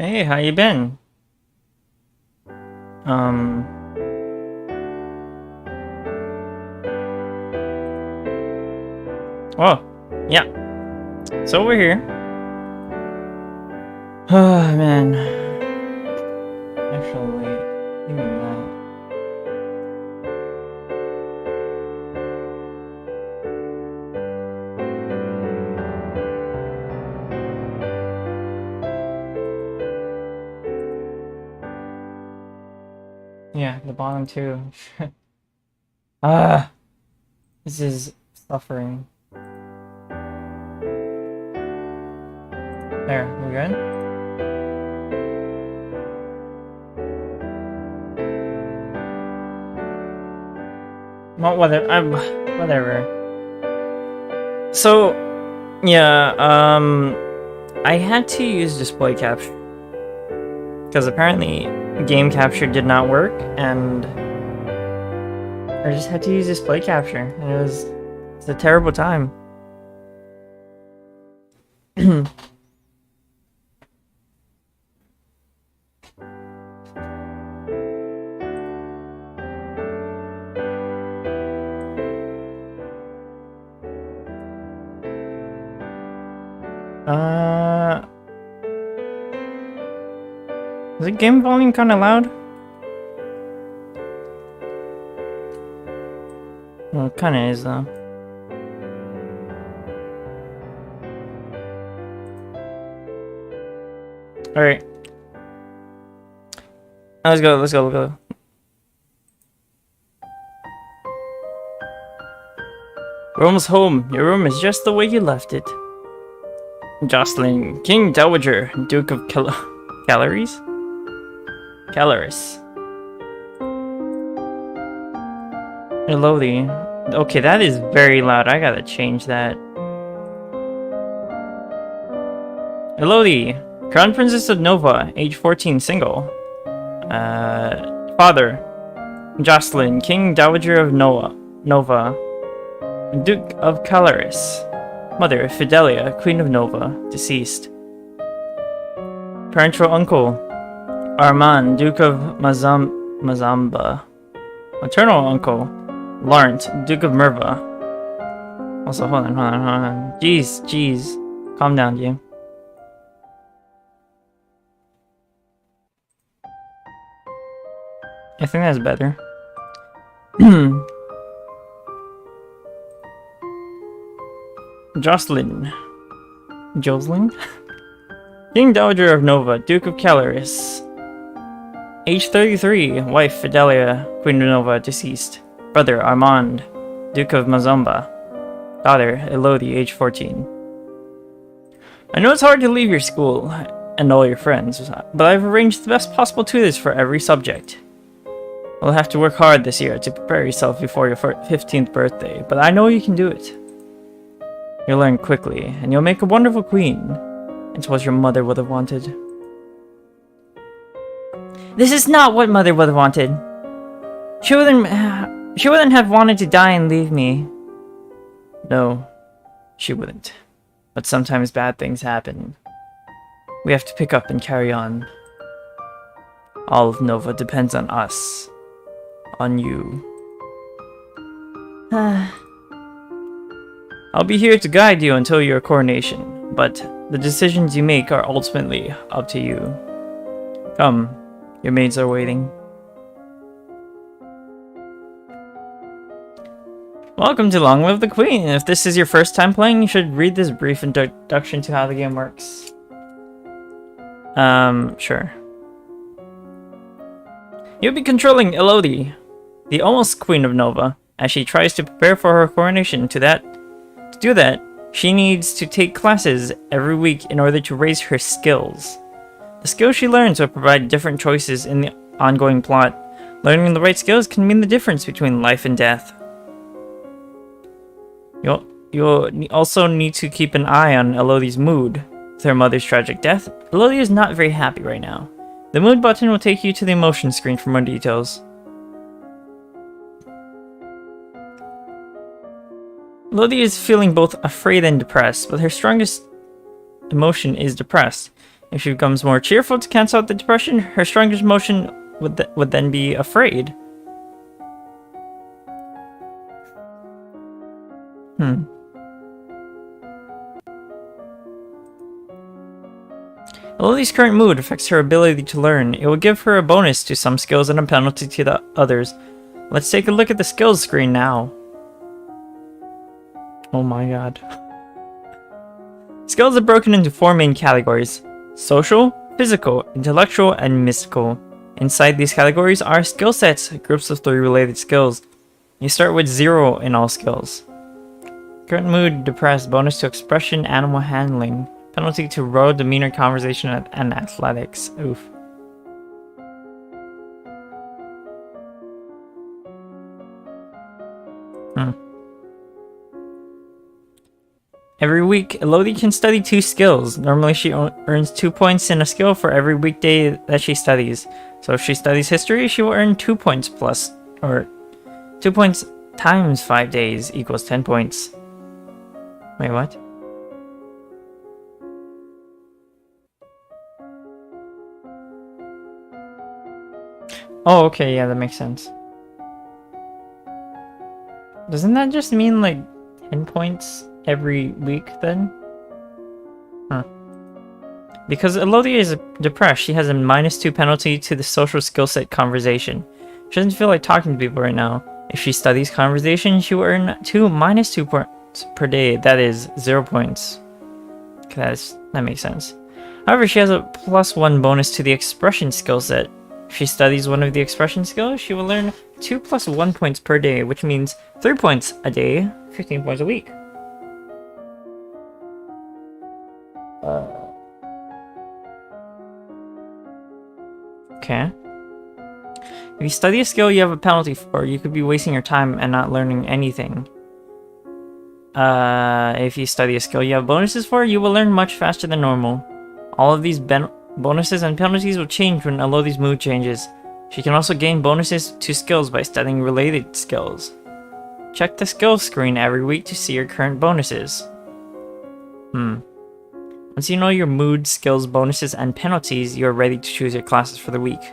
Hey, how you been? Um, oh, yeah. So we're here. Oh, man. Actually, wait. Give me that. Yeah, the bottom too. Ah, this is suffering. There, we good? Well, whatever. So, yeah, I had to use display capture because apparently game capture did not work, and I just had to use display capture, and it's a terrible time. Is the game volume kind of loud? Well, it kind of is though. All right, let's go. Let's go. We're almost home. Your room is just the way you left it. Jocelyn, King Dowager, Duke of Calories? Caloris. Elodie. Okay, that is very loud. I gotta change that. Elodie, Crown Princess of Nova, age 14, single. Father, Jocelyn, King Dowager of Nova, Duke of Caloris. Mother, Fidelia, Queen of Nova, deceased. Parental uncle, Armand, Duke of Mazamba. Maternal uncle, Laurent, Duke of Merva. Also, hold on. Jeez. Calm down, Jim. I think that's better. Jocelyn. King Dowager of Nova, Duke of Caloris. Age 33, wife Fidelia, Queen of Nova, deceased. Brother Armand, Duke of Mazamba. Daughter Elodie, age 14. I know it's hard to leave your school and all your friends, but I've arranged the best possible tutors for every subject. You'll have to work hard this year to prepare yourself before your 15th birthday, but I know you can do it. You'll learn quickly, and you'll make a wonderful queen. It's what your mother would have wanted. This is not what Mother would have wanted. She wouldn't have wanted to die and leave me. No, she wouldn't. But sometimes bad things happen. We have to pick up and carry on. All of Nova depends on us. On you. I'll be here to guide you until your coronation, but the decisions you make are ultimately up to you. Come, your maids are waiting. Welcome to Long Live the Queen! If this is your first time playing, you should read this brief introduction to how the game works. Sure. You'll be controlling Elodie, the almost Queen of Nova, as she tries to prepare for her coronation. To do that, she needs to take classes every week in order to raise her skills. The skills she learns will provide different choices in the ongoing plot. Learning the right skills can mean the difference between life and death. You'll also need to keep an eye on Elodie's mood. With her mother's tragic death, Elodie is not very happy right now. The mood button will take you to the emotion screen for more details. Elodie is feeling both afraid and depressed, but her strongest emotion is depressed. If she becomes more cheerful to cancel out the depression, her strongest emotion would then be afraid. Elodie's current mood affects her ability to learn. It will give her a bonus to some skills and a penalty to the others. Let's take a look at the skills screen now. Oh my god. Skills are broken into 4 main categories: social, physical, intellectual, and mystical. Inside these categories are skill sets, groups of 3 related skills. You start with 0 in all skills. Current mood, depressed, bonus to expression, animal handling. Penalty to row, demeanor, conversation, and athletics. Oof. Every week, Elodie can study 2 skills. Normally, she earns 2 points in a skill for every weekday that she studies. So if she studies history, she will earn 2 points plus, or 2 points times 5 days equals 10 points. Wait, what? Oh, okay, yeah, that makes sense. Doesn't that just mean like 10 points every week then? Huh. Because Elodie is depressed, she has a -2 penalty to the social skill set conversation. She doesn't feel like talking to people right now. If she studies conversation, she will earn -2 points per day. That is 0 points. That makes sense. However, she has a +1 bonus to the expression skill set. If she studies one of the expression skills, she will earn 2 + 1 points per day, which means 3 points a day, 15 points a week. Okay. If you study a skill you have a penalty for, you could be wasting your time and not learning anything. If you study a skill you have bonuses for, you will learn much faster than normal. All of these bonuses and penalties will change when Elodie's mood changes. She can also gain bonuses to skills by studying related skills. Check the skills screen every week to see your current bonuses. Once you know your mood, skills, bonuses, and penalties, you are ready to choose your classes for the week.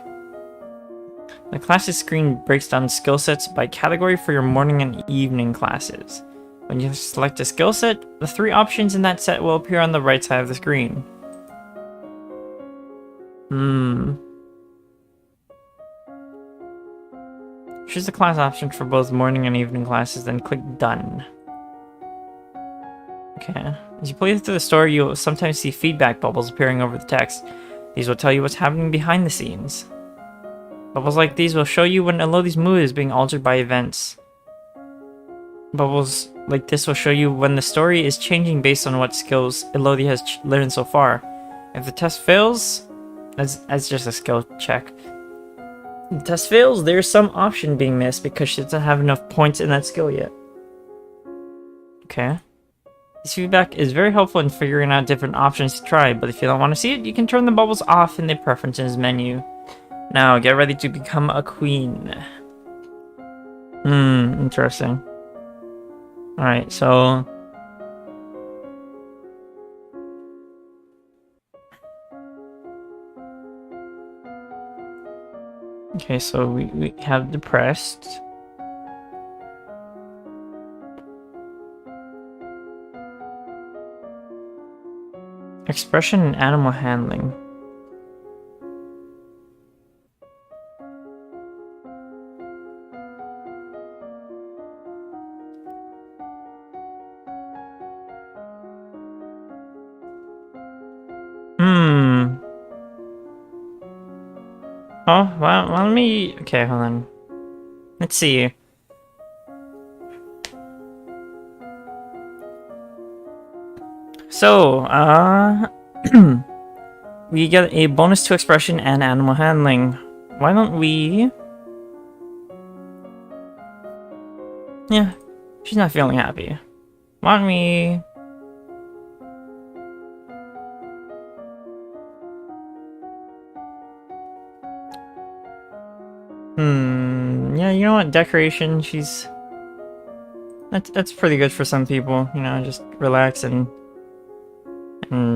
The classes screen breaks down skill sets by category for your morning and evening classes. When you select a skill set, the 3 options in that set will appear on the right side of the screen. Choose the class option for both morning and evening classes, then click Done. Okay. As you play through the story, you'll sometimes see feedback bubbles appearing over the text. These will tell you what's happening behind the scenes. Bubbles like these will show you when Elodie's mood is being altered by events. Bubbles like this will show you when the story is changing based on what skills Elodie has learned so far. If the test fails, that's just a skill check. If the test fails, there's some option being missed because she doesn't have enough points in that skill yet. Okay. This feedback is very helpful in figuring out different options to try, but if you don't want to see it, you can turn the bubbles off in the preferences menu. Now, get ready to become a queen. Interesting. Alright, so... Okay, so we have depressed. Expression and animal handling. Oh, well, let me... Okay, hold on. Let's see. So, we get a bonus to expression and animal handling. Why don't we... Yeah, she's not feeling happy. Why don't we... Yeah, you know what? Decoration, she's... That's pretty good for some people, you know, just relax and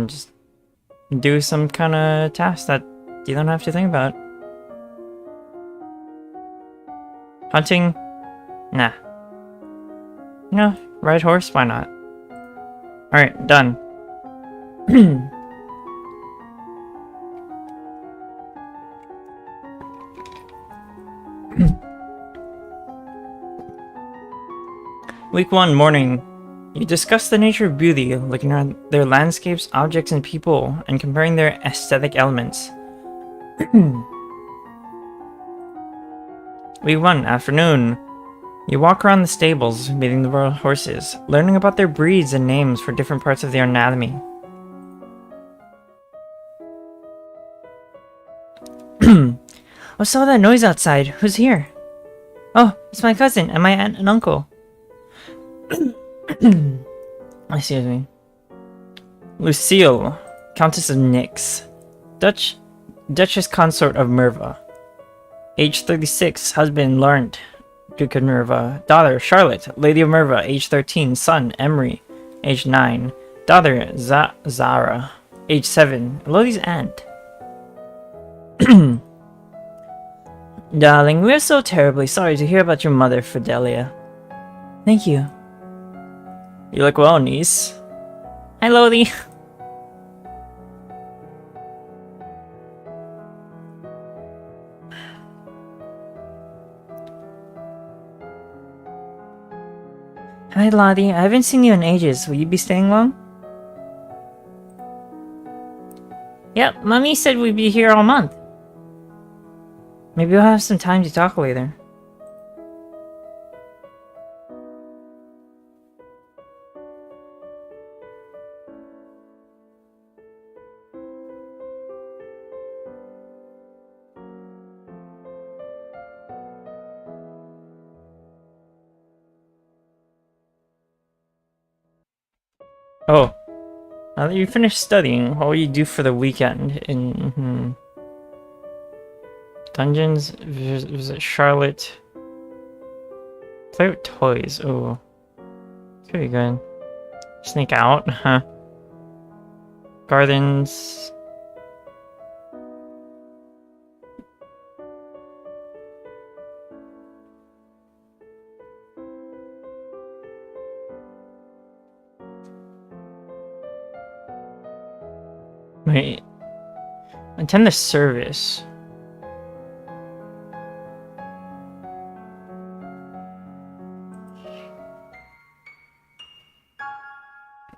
just do some kind of task that you don't have to think about. Hunting? Nah. You know, ride horse? Why not? Alright, done. Week 1, morning. You discuss the nature of beauty, looking at their landscapes, objects, and people, and comparing their aesthetic elements. Week 1, afternoon. You walk around the stables, meeting the royal horses, learning about their breeds and names for different parts of their anatomy. What's all that noise outside? Who's here? Oh, it's my cousin and my aunt and uncle. Excuse me. Lucille, Countess of Nyx. Duchess Consort of Merva. Age 36, husband Laurent, Duke of Merva. Daughter Charlotte, Lady of Merva. Age 13, son Emery. Age 9. Daughter Zara. Age 7, Lothi's aunt. Darling, we're so terribly sorry to hear about your mother, Fidelia. Thank you. You look well, niece. Hi, Lottie. Hi, Lottie. I haven't seen you in ages. Will you be staying long? Yep, Mommy said we'd be here all month. Maybe we'll have some time to talk later. Oh, now that you finished studying, what will you do for the weekend? In dungeons, visit Charlotte. Play with toys. Oh, could be good. Sneak out, huh? Gardens. Wait. Attend the service.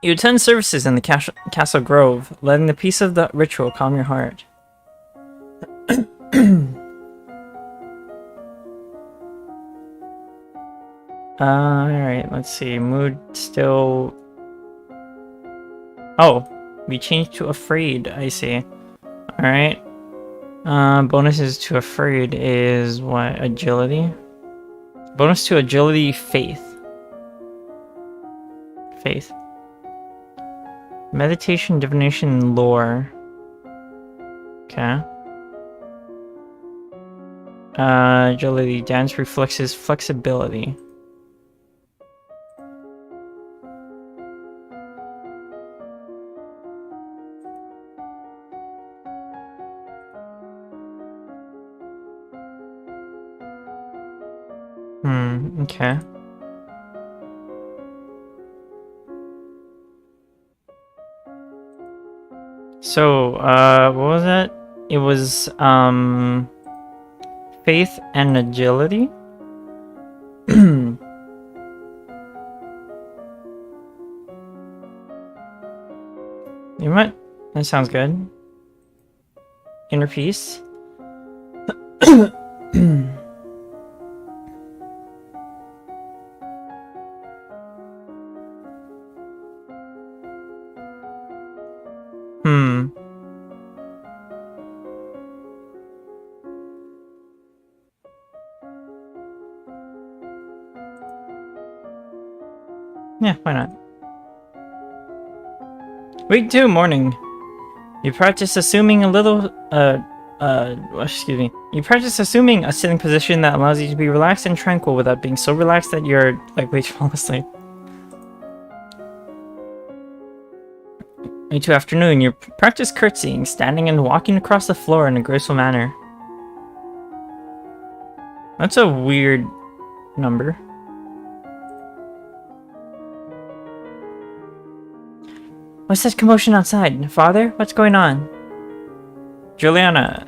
You attend services in the Castle Grove, letting the peace of the ritual calm your heart. Alright, let's see. Mood still... Oh, we changed to afraid, I see. Alright. Bonuses to afraid is what? Agility? Bonus to agility, faith. Faith. Meditation, divination, lore. Okay. Agility, dance reflects his flexibility. Okay. So, what was that? It was, faith and agility? You might... That sounds good. Inner peace. Yeah, why not? Week 2, morning. You practice assuming a little, excuse me. You practice assuming a sitting position that allows you to be relaxed and tranquil without being so relaxed that you're likely to fall asleep. into afternoon, you practice curtsying, standing and walking across the floor in a graceful manner. That's a weird number. What's that commotion outside? Father? What's going on? Juliana,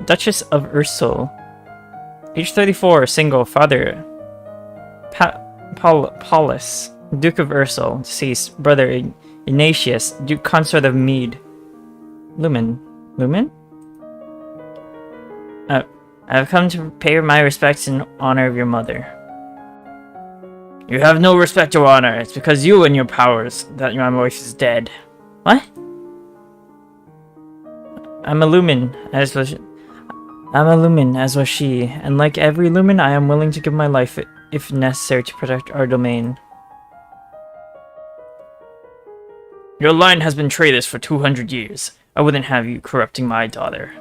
Duchess of Ursul. Age 34, single, father. Paulus, Duke of Ursul, deceased. Brother Ignatius, Duke Consort of Mead. Lumen? I've come to pay my respects in honor of your mother. You have no respect or honor. It's because you and your powers that my wife is dead. What? I'm a lumen, as was she, and like every lumen, I am willing to give my life if necessary to protect our domain. Your line has been traitorous for 200 years. I wouldn't have you corrupting my daughter.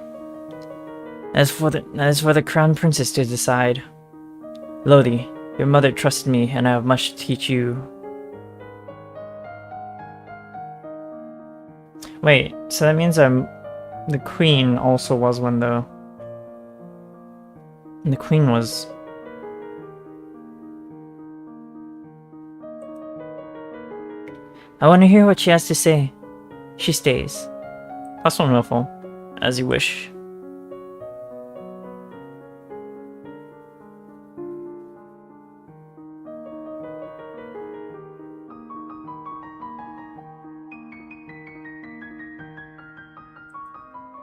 That is for the crown princess to decide. Lodi, your mother trusted me, and I have much to teach you. Wait, so that means the queen also was one, though. And the queen was... I want to hear what she has to say. She stays. Plus one willful. As you wish.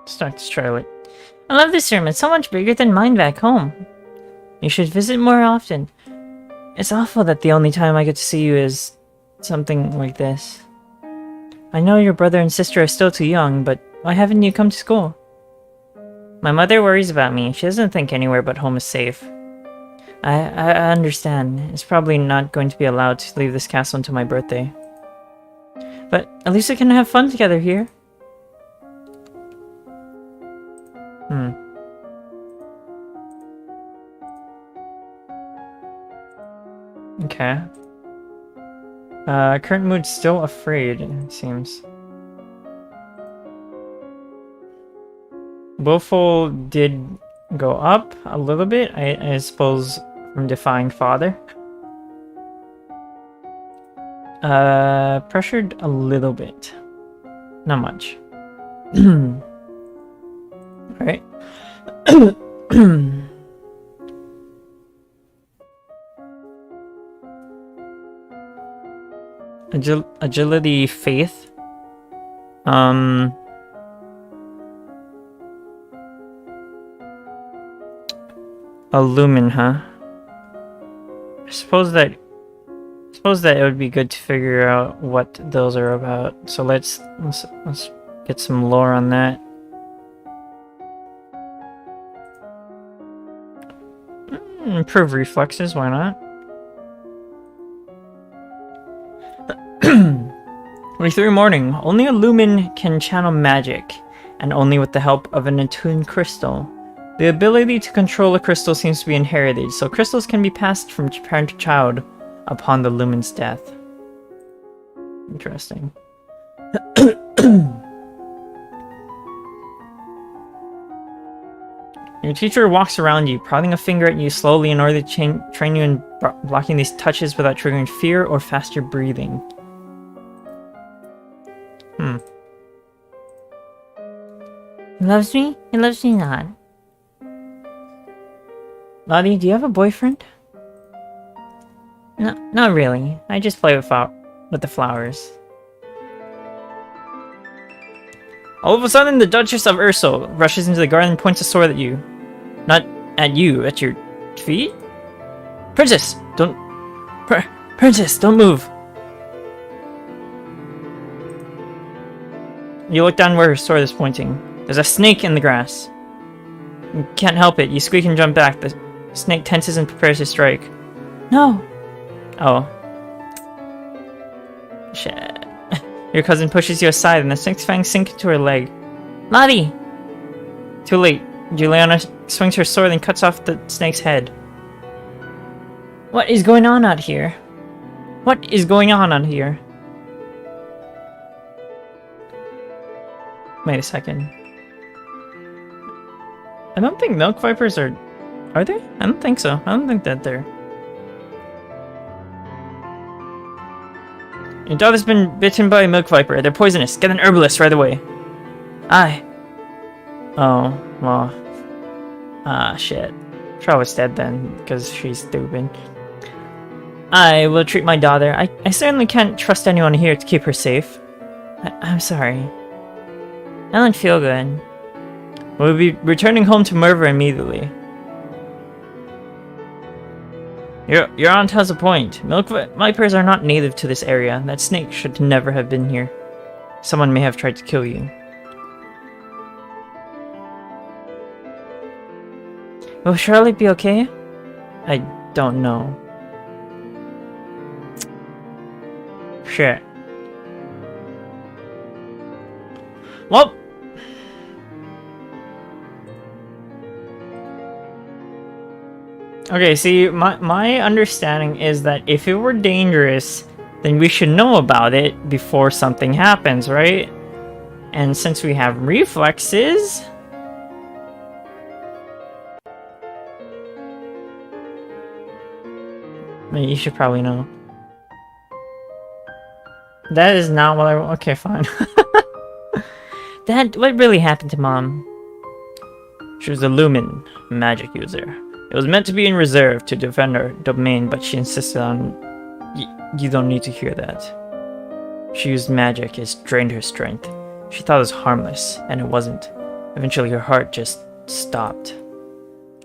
Start to try it. I love this room. It's so much bigger than mine back home. You should visit more often. It's awful that the only time I get to see you is something like this. I know your brother and sister are still too young, but why haven't you come to school? My mother worries about me. She doesn't think anywhere but home is safe. I understand. It's probably not going to be allowed to leave this castle until my birthday. But at least we can have fun together here. Okay. Current mood still afraid, it seems. Willful did go up a little bit, I suppose, from defying father. Pressured a little bit. Not much. Alright. Agility, faith. A lumen, huh? I suppose that it would be good to figure out what those are about. So let's get some lore on that. Improve reflexes, why not? 23 morning. Only a lumen can channel magic, and only with the help of an attuned crystal. The ability to control a crystal seems to be inherited, so crystals can be passed from parent to child upon the lumen's death. Interesting. Your teacher walks around you, prodding a finger at you slowly in order to train you in blocking these touches without triggering fear or faster breathing. He loves me? He loves me not. Lottie, do you have a boyfriend? No, not really. I just play with the flowers. All of a sudden, the Duchess of Ursul rushes into the garden and points a sword at you. Not at you, at your feet? Princess, don't... Princess, don't move! You look down where her sword is pointing. There's a snake in the grass. You can't help it. You squeak and jump back. The snake tenses and prepares to strike. No! Oh. Shit. Your cousin pushes you aside and the snake's fangs sink into her leg. Lottie! Too late. Juliana swings her sword and cuts off the snake's head. What is going on out here? What is going on out here? Wait a second. I don't think milk vipers are... Are they? I don't think so. I don't think that they're... Your daughter's been bitten by a milk viper. They're poisonous. Get an herbalist right away. Aye. Oh, well. Ah, shit. Charlotte's dead then, because she's stupid. I will treat my daughter. I certainly can't trust anyone here to keep her safe. I'm sorry. I don't feel good. We'll be returning home to Merva immediately. Your aunt has a point. Milk vipers are not native to this area. That snake should never have been here. Someone may have tried to kill you. Will Charlotte be okay? I don't know. Shit. Well. Okay, see, my understanding is that if it were dangerous, then we should know about it before something happens, right? And since we have reflexes... I mean, you should probably know. That is not what I... Okay, fine. Dad, what really happened to Mom? She was a Lumen magic user. It was meant to be in reserve to defend her domain, but she insisted on... You don't need to hear that. She used magic, it drained her strength. She thought it was harmless, and it wasn't. Eventually her heart just stopped.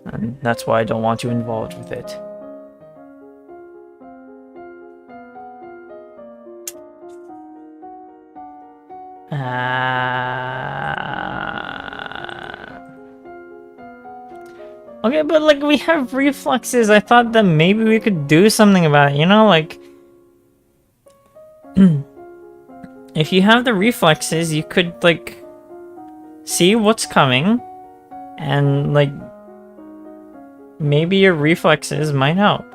And that's why I don't want you involved with it. Okay, but like we have reflexes. I thought that maybe we could do something about it, you know, like if you have the reflexes, you could like see what's coming and like maybe your reflexes might help.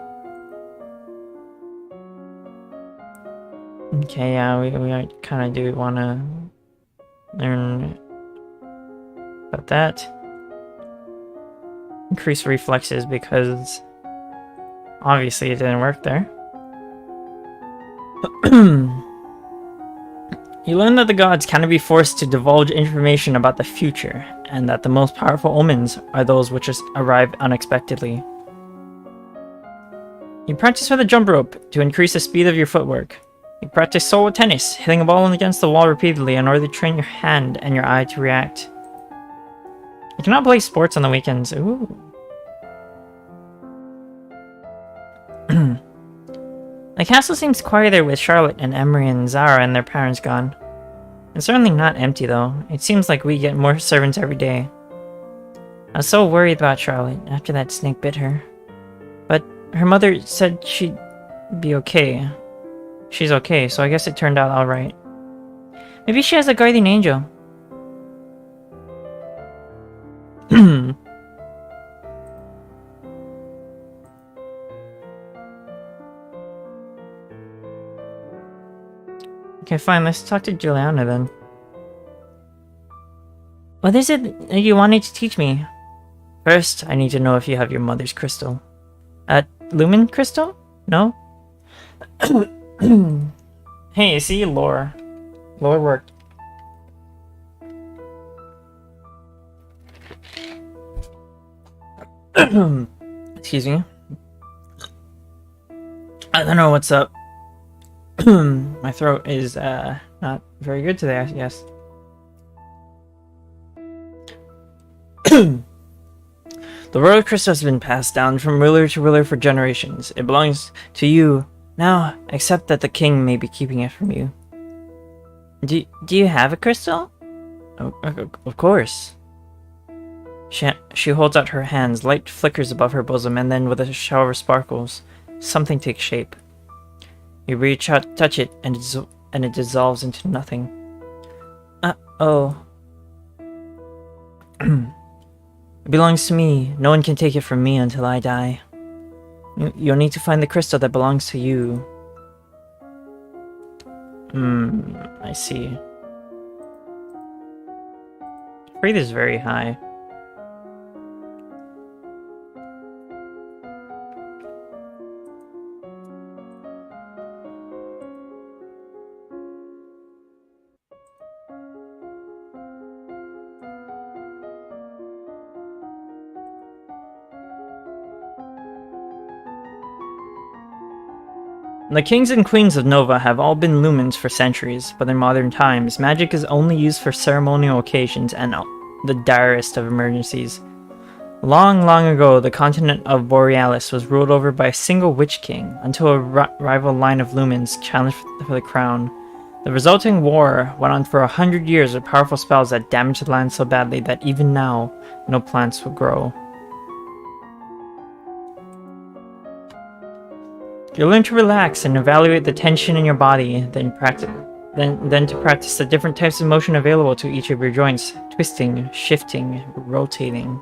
Okay, yeah, we kind of do want to learn about that. Increase reflexes because obviously it didn't work there. You learn that the gods cannot be forced to divulge information about the future, and that the most powerful omens are those which arrive unexpectedly. You practice with a jump rope to increase the speed of your footwork. You practice solo tennis, hitting a ball against the wall repeatedly in order to train your hand and your eye to react. You cannot play sports on the weekends. Ooh. The castle seems quieter with Charlotte and Emery and Zara and their parents gone. It's certainly not empty though. It seems like we get more servants every day. I was so worried about Charlotte after that snake bit her. But her mother said she'd be okay. She's okay, so I guess it turned out alright. Maybe she has a guardian angel. Okay, fine, let's talk to Juliana then. What is it you wanted to teach me? First, I need to know if you have your mother's crystal. Lumen crystal? No? Hey, see, lore. Lore worked. Excuse me. I don't know what's up. My throat is not very good today, I guess. The royal crystal has been passed down from ruler to ruler for generations. It belongs to you now, except that the king may be keeping it from you. Do you have a crystal? Of course. She holds out her hands. Light flickers above her bosom, and then with a shower of sparkles, something takes shape. You reach out, touch it, and it dissolves into nothing. Oh. It belongs to me. No one can take it from me until I die. You'll need to find the crystal that belongs to you. I see. Faith is very high. The kings and queens of Nova have all been lumens for centuries, but in modern times, magic is only used for ceremonial occasions and the direst of emergencies. Long, long ago, the continent of Borealis was ruled over by a single witch king, until a rival line of lumens challenged for the crown. The resulting war went on for 100 years with powerful spells that damaged the land so badly that even now, no plants would grow. You learn to relax and evaluate the tension in your body, then to practice the different types of motion available to each of your joints, twisting, shifting, rotating.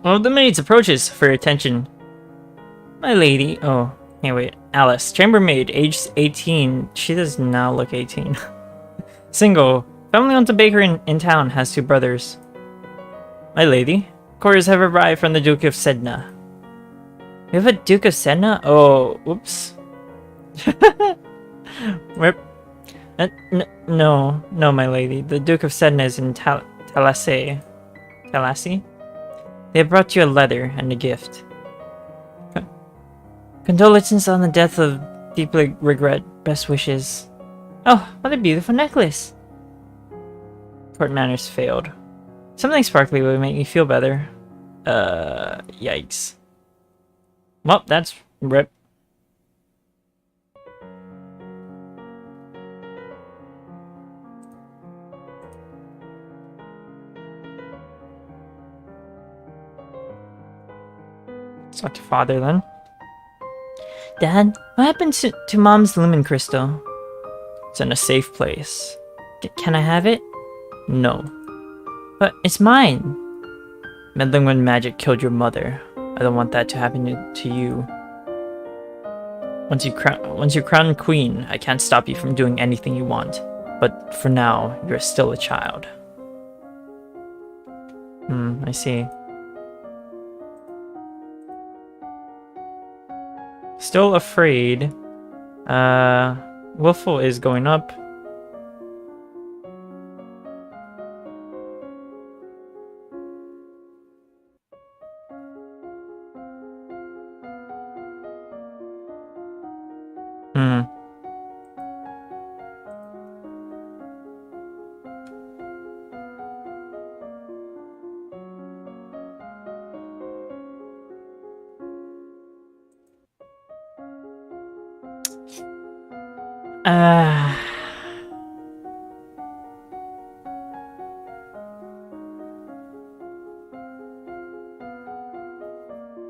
One of the maids approaches for your attention. My lady, oh, hey wait, Alice, chambermaid, aged 18, she does not look 18. Single, family owns a bakery in town, has 2 brothers. My lady, couriers have arrived from the Duke of Sedna. You have a Duke of Sedna? Oh, whoops. Where? No, my lady. The Duke of Sedna is in Talassi? They have brought you a letter and a gift. Condolences on the death of deeply regret. Best wishes. Oh, what a beautiful necklace. Court manners failed. Something sparkly would make me feel better. Yikes. Well, that's rip. Let's talk to father then. Dad, what happened to Mom's lumen crystal? It's in a safe place. Can I have it? No. But it's mine. Meddling with magic killed your mother. I don't want that to happen to you. Once you're crowned queen, I can't stop you from doing anything you want. But for now, you're still a child. I see. Still afraid. Willful is going up.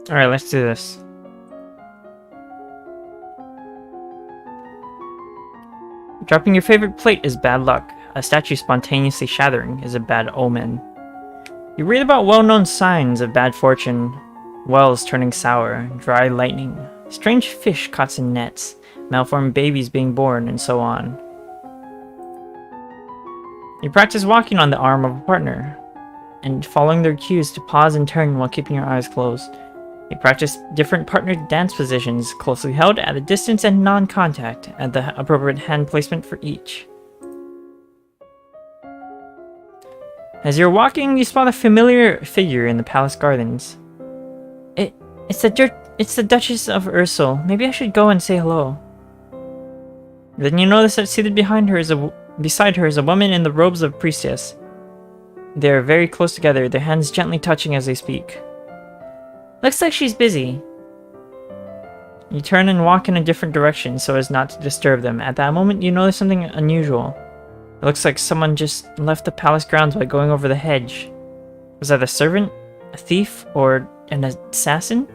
Alright, let's do this. Dropping your favorite plate is bad luck. A statue spontaneously shattering is a bad omen. You read about well-known signs of bad fortune. Wells turning sour, dry lightning, strange fish caught in nets, malformed babies being born, and so on. You practice walking on the arm of a partner, and following their cues to pause and turn while keeping your eyes closed. You practice different partner dance positions, closely held at a distance and non-contact, at the appropriate hand placement for each. As you're walking, you spot a familiar figure in the palace gardens. It's the Duchess of Ursul. Maybe I should go and say hello. Then you notice that seated beside her is a woman in the robes of priestess. They are very close together, their hands gently touching as they speak. Looks like she's busy. You turn and walk in a different direction so as not to disturb them. At that moment, you notice something unusual. It looks like someone just left the palace grounds by going over the hedge. Was that a servant, a thief, or an assassin?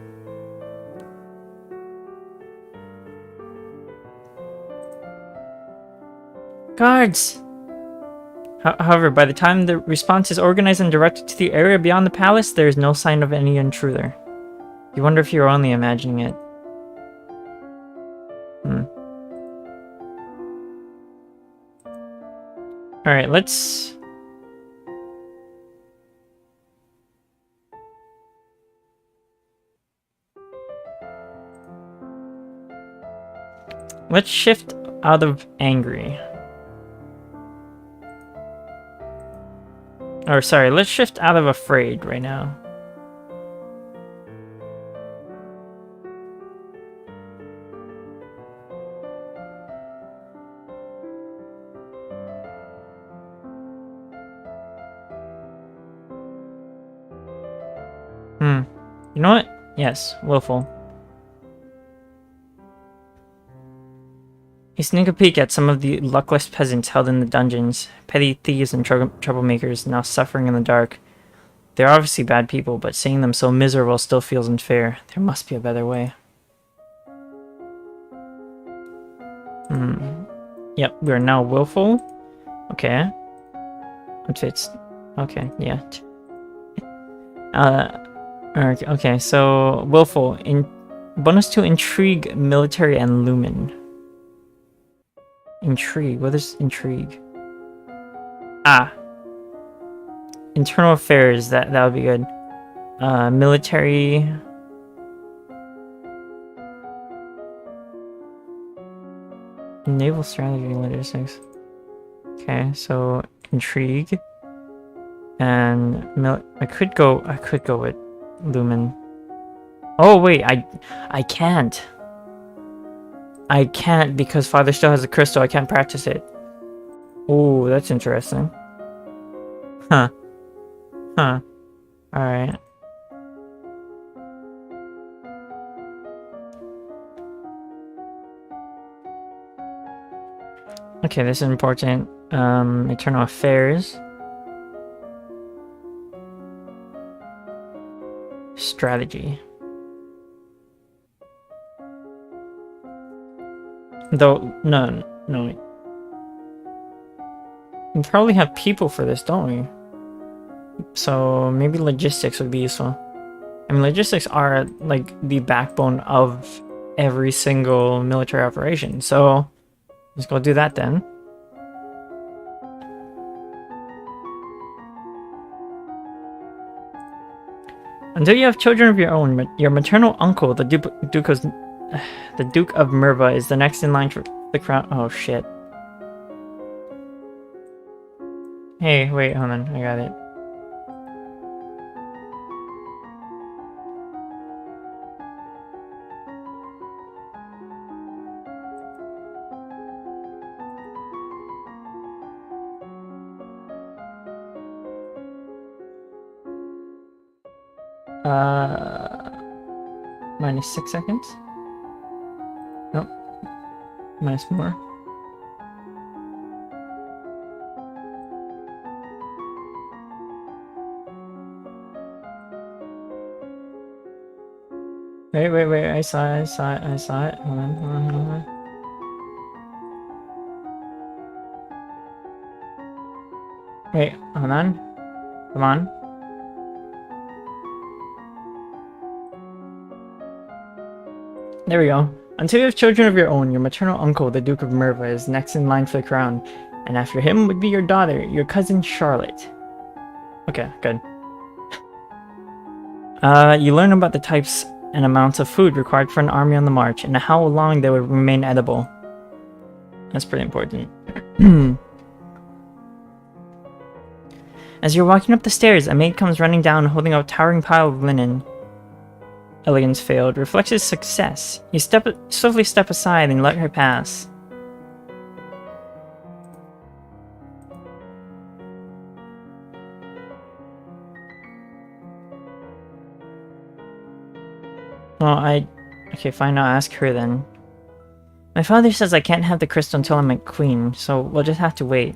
Guards! However, by the time the response is organized and directed to the area beyond the palace, there is no sign of any intruder. You wonder if you're only imagining it. Alright, let's... Let's shift out of angry. Or sorry, let's shift out of afraid right now. You know what? Yes, willful. You sneak a peek at some of the luckless peasants held in the dungeons, petty thieves and troublemakers now suffering in the dark. They're obviously bad people, but seeing them so miserable still feels unfair. There must be a better way. Yep, we are now willful. Okay. It's okay, yeah. Okay, so willful. In bonus to intrigue, military, and lumen. Intrigue. What is intrigue? Ah. Internal affairs. That would be good. Military. Naval strategy, logistics. Okay, so intrigue. And I could go with lumen. Oh wait, I can't. I can't because Father still has a crystal. I can't practice it. Oh, that's interesting. Huh. Huh. Alright. Okay, this is important. Eternal affairs. Strategy. Though, no. We probably have people for this, don't we? So maybe logistics would be useful. I mean, logistics are like the backbone of every single military operation. So let's go do that then. Until you have children of your own, your maternal uncle, the Duke of Merva, is the next in line for the crown. Oh shit. Hey, wait, hold on, I got it. Minus 6 seconds? Nope. Minus more. Wait, I saw it. Hold on. Wait, hold on. Come on. There we go. Until you have children of your own, your maternal uncle, the Duke of Merva, is next in line for the crown, and after him would be your daughter, your cousin Charlotte. Okay, good. You learn about the types and amounts of food required for an army on the march, and how long they would remain edible. That's pretty important. As you're walking up the stairs, a maid comes running down holding a towering pile of linen. Elegance failed. Reflects his success. You swiftly step aside and let her pass. Well, okay, fine, I'll ask her then. My father says I can't have the crystal until I'm a queen, so we'll just have to wait.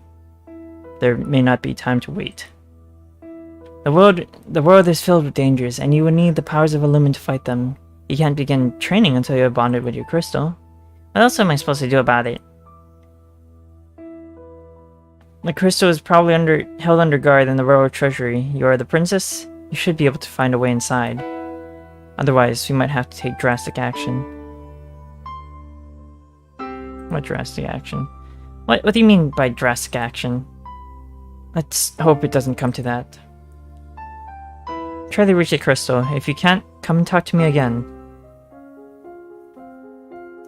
There may not be time to wait. The world is filled with dangers, and you will need the powers of a lumen to fight them. You can't begin training until you have bonded with your crystal. What else am I supposed to do about it? The crystal is probably held under guard in the royal treasury. You are the princess. You should be able to find a way inside. Otherwise, we might have to take drastic action. What drastic action? What do you mean by drastic action? Let's hope it doesn't come to that. Try to reach the crystal. If you can't, come and talk to me again.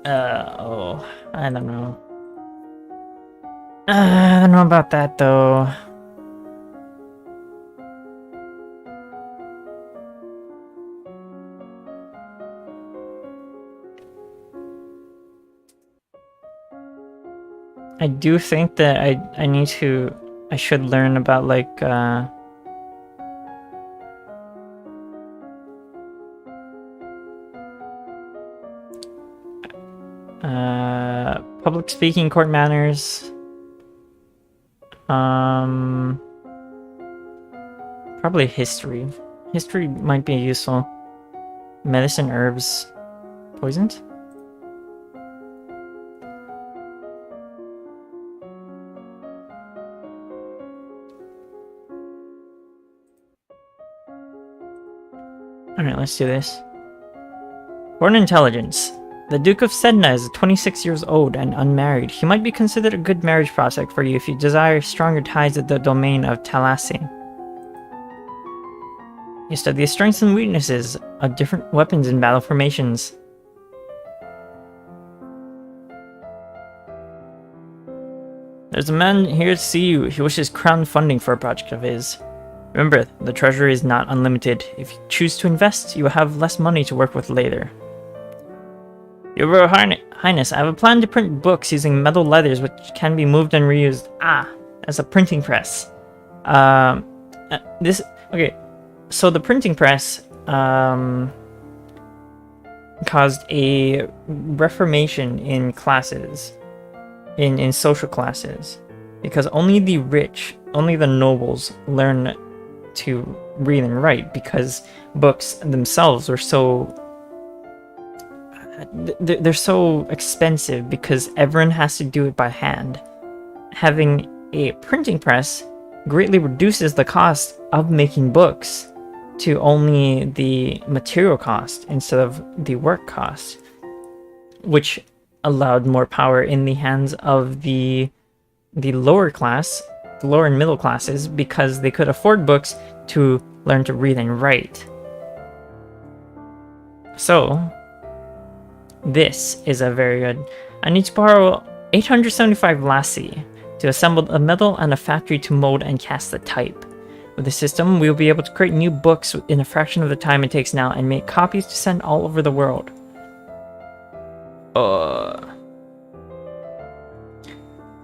Oh, I don't know. I don't know about that, though. I do think that I should learn about, like, public speaking, court manners. Probably history. History might be useful. Medicine, herbs, poisons? Alright, let's do this. Born intelligence. The Duke of Sedna is 26 years old and unmarried. He might be considered a good marriage prospect for you if you desire stronger ties to the domain of Talassi. You study the strengths and weaknesses of different weapons and battle formations. There's a man here to see you. He wishes crown funding for a project of his. Remember, the treasury is not unlimited. If you choose to invest, you will have less money to work with later. Your Royal Highness, I have a plan to print books using metal leathers which can be moved and reused. As a printing press. Okay, so the printing press, caused a reformation in classes, in social classes, because only the rich, only the nobles learn to read and write, because books themselves are so they're so expensive because everyone has to do it by hand. Having a printing press greatly reduces the cost of making books to only the material cost instead of the work cost, which allowed more power in the hands of the lower class, the lower and middle classes, because they could afford books to learn to read and write. So this is a very good. I need to borrow 875 lassie to assemble a metal and a factory to mold and cast the type. With the system, we will be able to create new books in a fraction of the time it takes now and make copies to send all over the world. I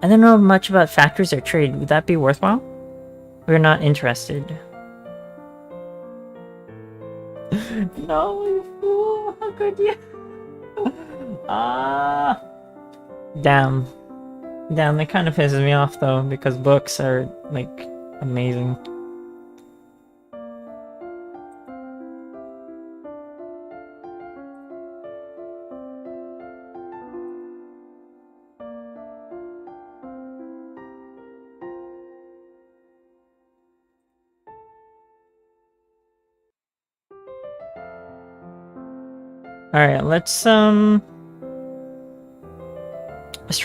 don't know much about factories or trade. Would that be worthwhile? We're not interested. No, you fool! How could you? Damn. Damn, that kind of pisses me off though, because books are, like, amazing. Alright, let's try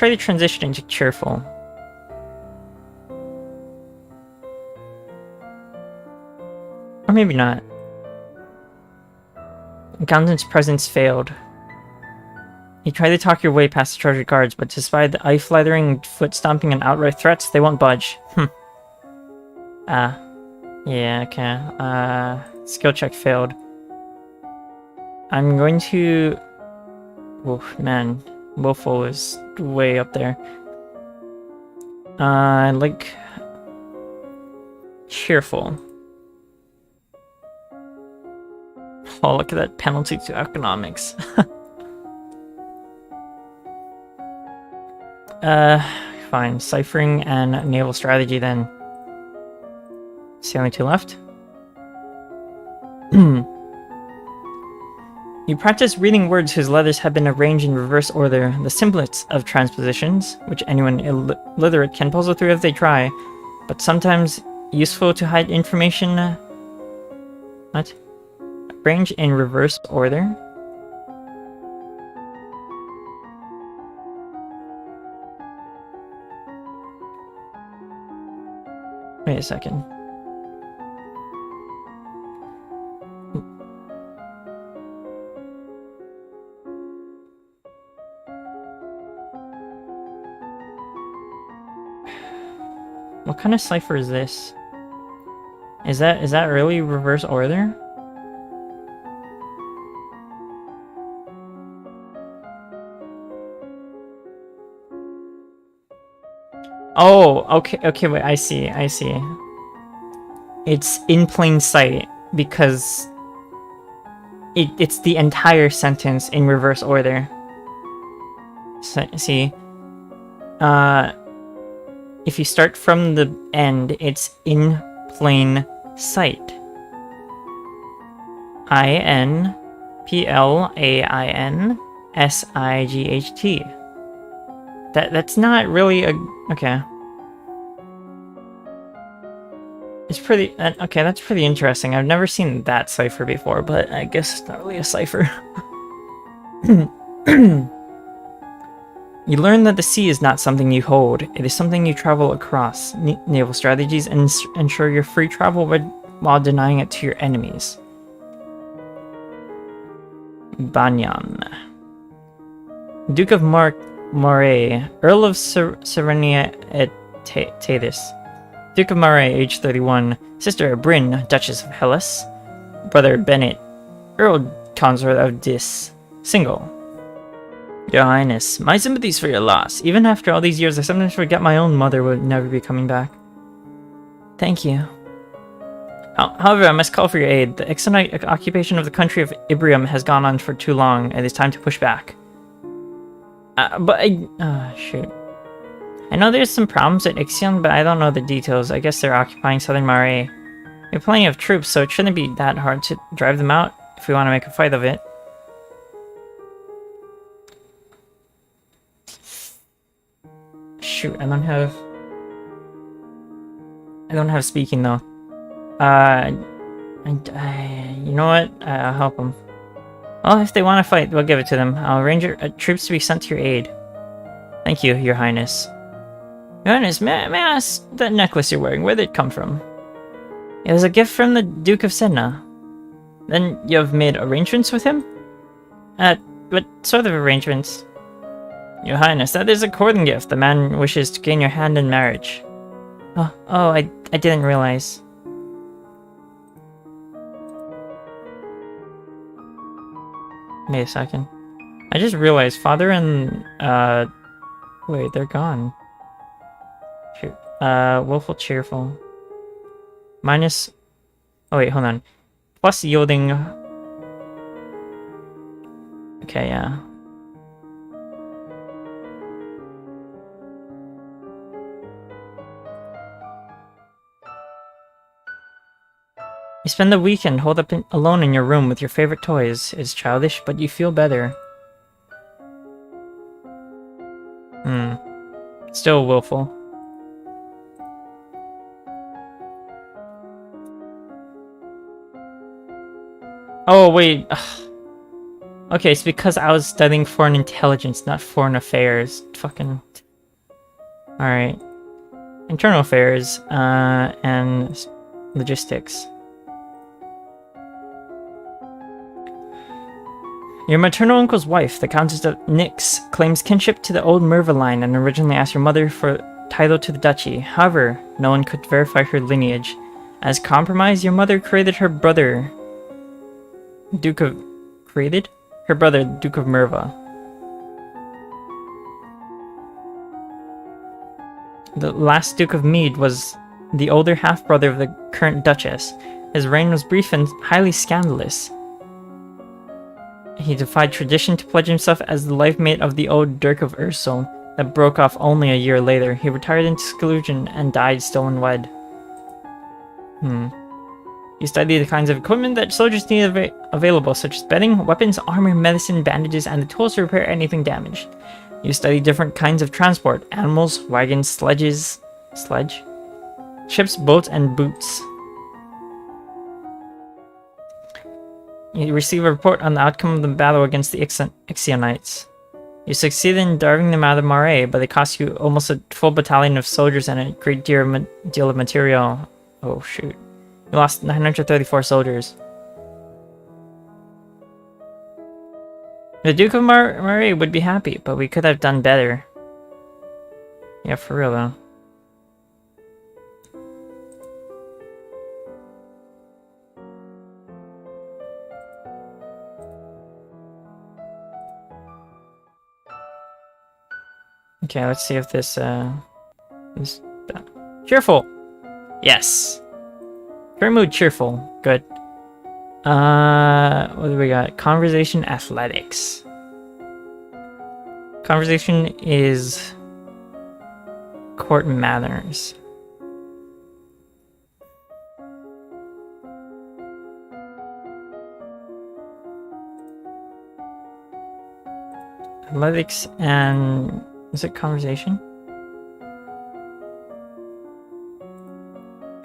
to transition into cheerful. Or maybe not. Accountant's presence failed. You try to talk your way past the treasury guards, but despite the eye-flattering, foot-stomping, and outright threats, they won't budge. Yeah, okay. Skill check failed. I'm going to... Oof, man. Willful is way up there. Like... cheerful. Oh, look at that penalty to economics. Fine. Ciphering and naval strategy then. It's the only two left. You practice reading words whose letters have been arranged in reverse order, the simplest of transpositions, which anyone illiterate can puzzle through if they try, but sometimes useful to hide information. What? Arranged in reverse order? Wait a second. What kind of cipher is this? Is that really reverse order? Oh, okay, wait, I see. It's in plain sight because it's the entire sentence in reverse order. See? If you start from the end, it's in plain sight. INPLAINSIGHT. That's not really a... Okay. It's pretty... okay, that's pretty interesting. I've never seen that cipher before, but I guess it's not really a cipher. You learn that the sea is not something you hold. It is something you travel across. Naval strategies ensure your free travel while denying it to your enemies. Banyan. Duke of Moray, Earl of Serenia et Tatis. Duke of Moray, age 31. Sister Bryn, Duchess of Hellas. Brother Bennett, Earl Consort of Dis. Single. Your Highness, my sympathies for your loss. Even after all these years, I sometimes forget my own mother would never be coming back. Thank you. However, I must call for your aid. The Ixionite occupation of the country of Ibrium has gone on for too long. It is time to push back. Shoot. I know there's some problems at Ixion, but I don't know the details. I guess they're occupying southern Mare. We have plenty of troops, so it shouldn't be that hard to drive them out if we want to make a fight of it. Shoot, I don't have speaking though. You know what? I'll help them. Well, if they want to fight, we'll give it to them. I'll arrange troops to be sent to your aid. Thank you, Your Highness. Your Highness, may I ask that necklace you're wearing, where did it come from? It was a gift from the Duke of Senna. Then you have made arrangements with him? What sort of arrangements? Your Highness, that is a courting gift. The man wishes to gain your hand in marriage. I didn't realize. Wait a second. I just realized father and, wait, they're gone. Shoot. Willful cheerful. Minus... Oh wait, hold on. Plus yielding... Okay, yeah. You spend the weekend holed up alone in your room with your favorite toys. It's childish, but you feel better. Still willful. Oh, wait. Ugh. Okay, it's because I was studying foreign intelligence, not foreign affairs. Fucking... Alright. Internal affairs, and logistics. Your maternal uncle's wife, the Countess of Nyx, claims kinship to the old Merva line and originally asked your mother for title to the duchy. However, no one could verify her lineage. As compromise, your mother created her brother, Duke of Merva. The last Duke of Mead was the older half-brother of the current Duchess. His reign was brief and highly scandalous. He defied tradition to pledge himself as the life mate of the old Dirk of Ursul that broke off only a year later. He retired into seclusion and died still unwed. You study the kinds of equipment that soldiers need available, such as bedding, weapons, armor, medicine, bandages, and the tools to repair anything damaged. You study different kinds of transport: animals, wagons, ships, boats, and boots. You receive a report on the outcome of the battle against the Ixionites. You succeeded in driving them out of the Marais, but they cost you almost a full battalion of soldiers and a great deal of material. Oh shoot. You lost 934 soldiers. The Duke of Marais would be happy, but we could have done better. Yeah, for real though. Okay, let's see if this is cheerful. Yes. Current mood cheerful. Good. What do we got? Conversation athletics. Conversation is court manners. Athletics and is it conversation?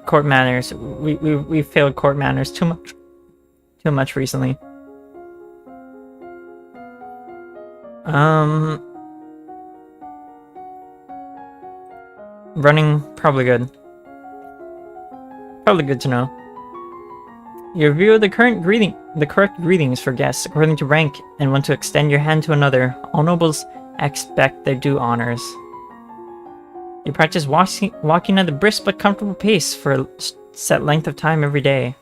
Court manners. We failed court manners too much recently. Running, probably good. Probably good to know. You review the correct greetings for guests according to rank and want to extend your hand to another. All nobles expect their due honors. You practice walking at a brisk but comfortable pace for a set length of time every day.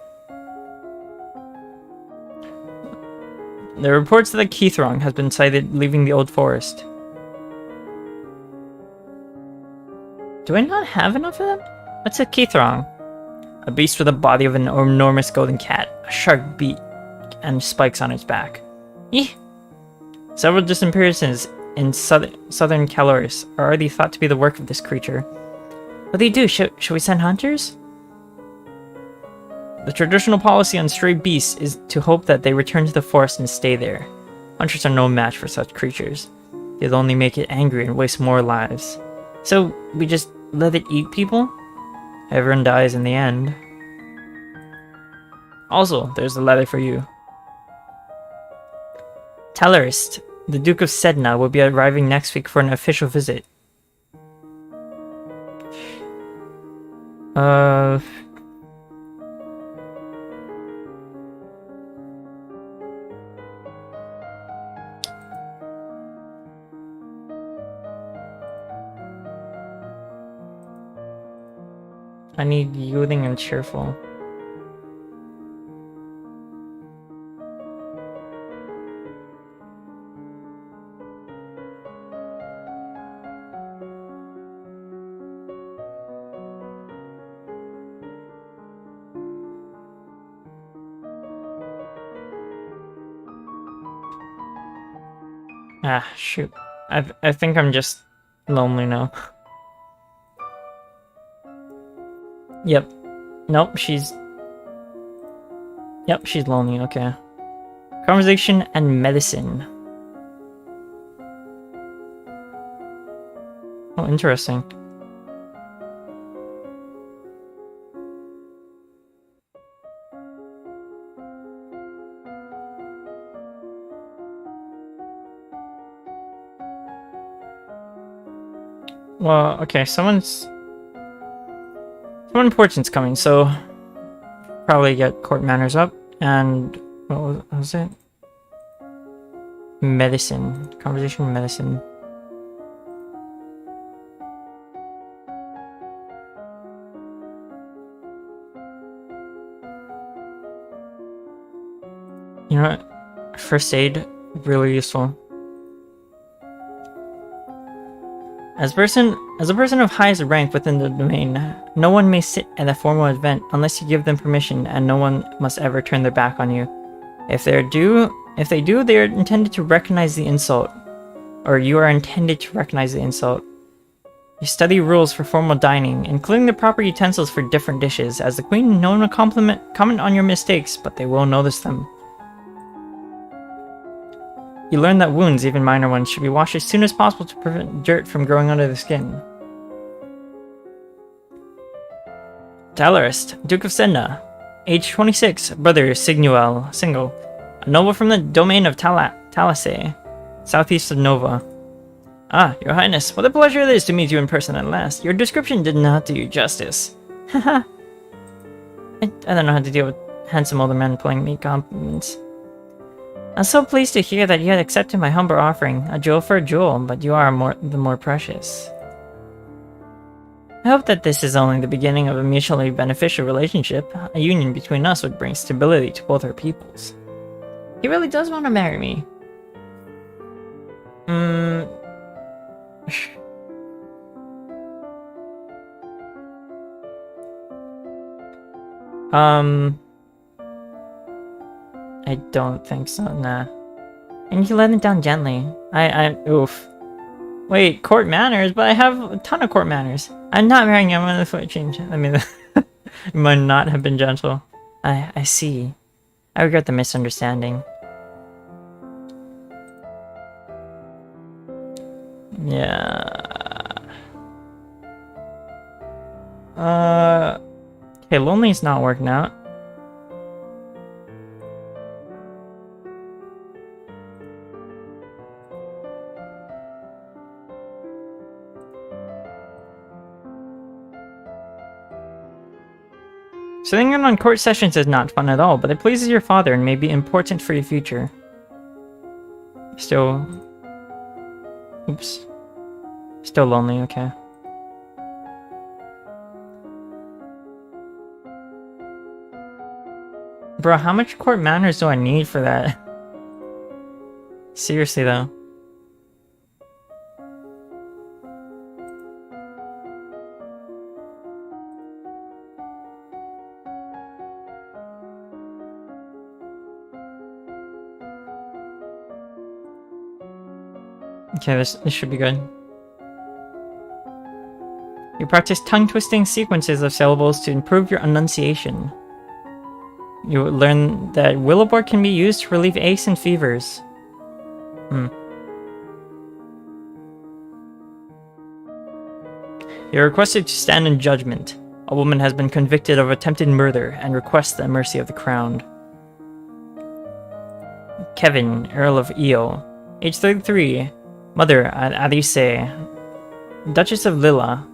There are reports that a Keithrong has been sighted leaving the old forest. Do I not have enough of them? What's a Keithrong? A beast with the body of an enormous golden cat, a sharp beak, and spikes on its back. Eeh! Several disappearances in southern Caloris are already thought to be the work of this creature. What do you do? Should we send hunters? The traditional policy on stray beasts is to hope that they return to the forest and stay there. Hunters are no match for such creatures. They'll only make it angry and waste more lives. So, we just let it eat people? Everyone dies in the end. Also, there's a letter for you. Tellerist, the Duke of Sedna, will be arriving next week for an official visit. I need yielding and cheerful. Ah, shoot. I think I'm just lonely now. Yep. Nope, she's... Yep, she's lonely, okay. Conversation and medicine. Oh, interesting. Well, okay, someone important's coming, so probably get court manners up, and what was it? Medicine. Conversation medicine. You know what? First aid, really useful. As a person of highest rank within the domain, no one may sit at a formal event unless you give them permission, and no one must ever turn their back on you. If they do, they are intended to recognize the insult, or you are intended to recognize the insult. You study rules for formal dining, including the proper utensils for different dishes. As the queen, no one will comment on your mistakes, but they will notice them. You learn that wounds, even minor ones, should be washed as soon as possible to prevent dirt from growing under the skin. Talarist, Duke of Sedna, age 26, brother Signuel, single, a noble from the domain of Talase. Southeast of Nova. Ah, Your Highness, what a pleasure it is to meet you in person at last. Your description did not do you justice. Haha. I don't know how to deal with handsome older men playing me compliments. I'm so pleased to hear that you had accepted my humble offering, a jewel for a jewel, but you are the more precious. I hope that this is only the beginning of a mutually beneficial relationship. A union between us would bring stability to both our peoples. He really does want to marry me. I don't think so, nah. And you let it down gently. Oof. Wait, court manners? But I have a ton of court manners. I'm not marrying him on the foot change. I mean, you might not have been gentle. I see. I regret the misunderstanding. Yeah. Okay, lonely's not working out. Sitting in on court sessions is not fun at all, but it pleases your father and may be important for your future. Still... Oops. Still lonely, okay. Bro, how much court manners do I need for that? Seriously, though. Okay, this should be good. You practice tongue-twisting sequences of syllables to improve your enunciation. You learn that Willowboard can be used to relieve aches and fevers. You're requested to stand in judgment. A woman has been convicted of attempted murder and requests the mercy of the crown. Kevin, Earl of Ishtar, age 33. Mother, Adise, Duchess of Lila.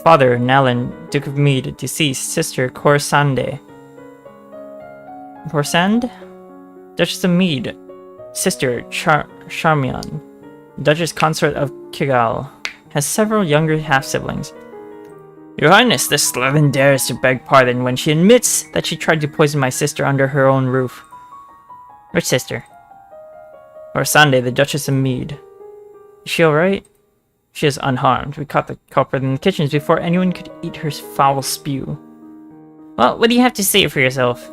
Father, Nalan, Duke of Mead, deceased. Sister, Corsande. Duchess of Mead. Sister, Charmian. Duchess Consort of Kigal. Has several younger half-siblings. Your Highness, this sloven dares to beg pardon when she admits that she tried to poison my sister under her own roof. Which sister? Corsande, the Duchess of Mead. Is she alright? She is unharmed. We caught the culprit in the kitchens before anyone could eat her foul spew. Well, what do you have to say for yourself?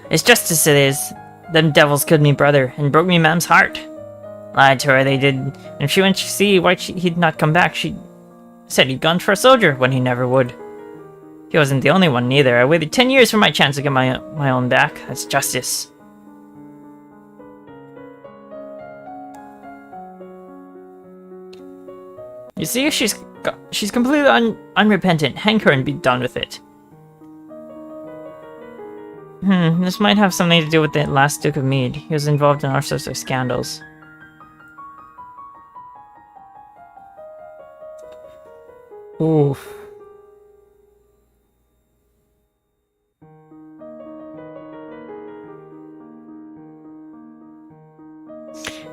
It's justice it is. Them devils killed me brother and broke me mam's heart. Lied to her, they did. And if she went to see why he'd not come back, she said he'd gone for a soldier when he never would. He wasn't the only one, neither. I waited 10 years for my chance to get my own back. That's justice. You see, she's completely unrepentant. Hang her and be done with it. This might have something to do with the last Duke of Mead. He was involved in all sorts of scandals. Oof.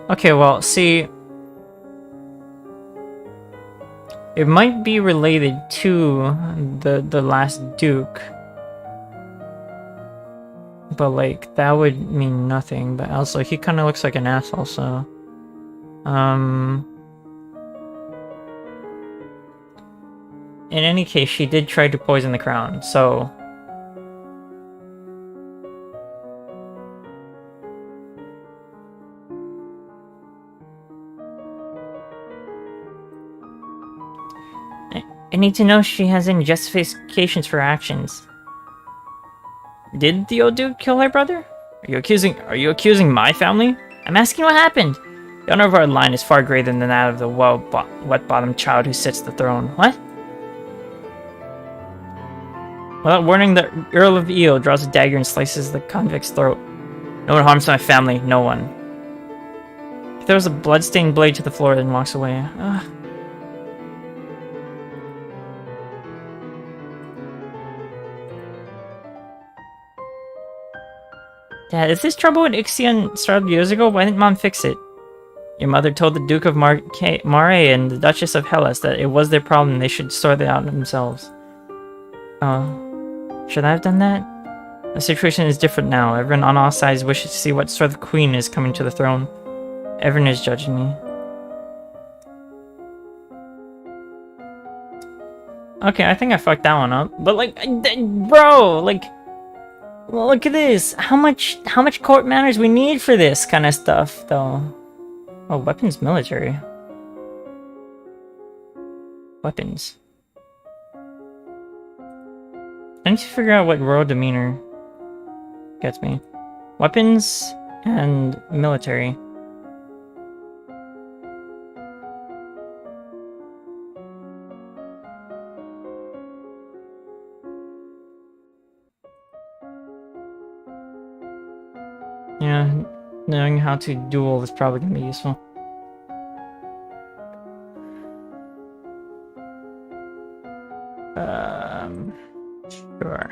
Okay, well, see... It might be related to the last Duke. But, like, that would mean nothing. But also, he kind of looks like an asshole, so... In any case, she did try to poison the crown, so... I need to know if she has any justifications for her actions. Did the old dude kill her brother? Are you accusing my family? I'm asking what happened. The honor of our line is far greater than that of the wet-bottomed child who sits the throne. What? Without warning, the Earl of Ishtar draws a dagger and slices the convict's throat. No one harms my family, no one. He throws a blood-stained blade to the floor and walks away. Ugh. Dad, is this trouble with Ixion started years ago? Why didn't Mom fix it? Your mother told the Duke of Mare and the Duchess of Hellas that it was their problem and they should sort it out themselves. Oh. Should I have done that? The situation is different now. Everyone on all sides wishes to see what sort of queen is coming to the throne. Everyone is judging me. Okay, I think I fucked that one up. But like, bro, like, look at this. How much court manners we need for this kind of stuff, though. Oh, weapons military. Weapons. I need to figure out what royal demeanor gets me. Weapons and military. Yeah, knowing how to duel is probably gonna be useful. Sure.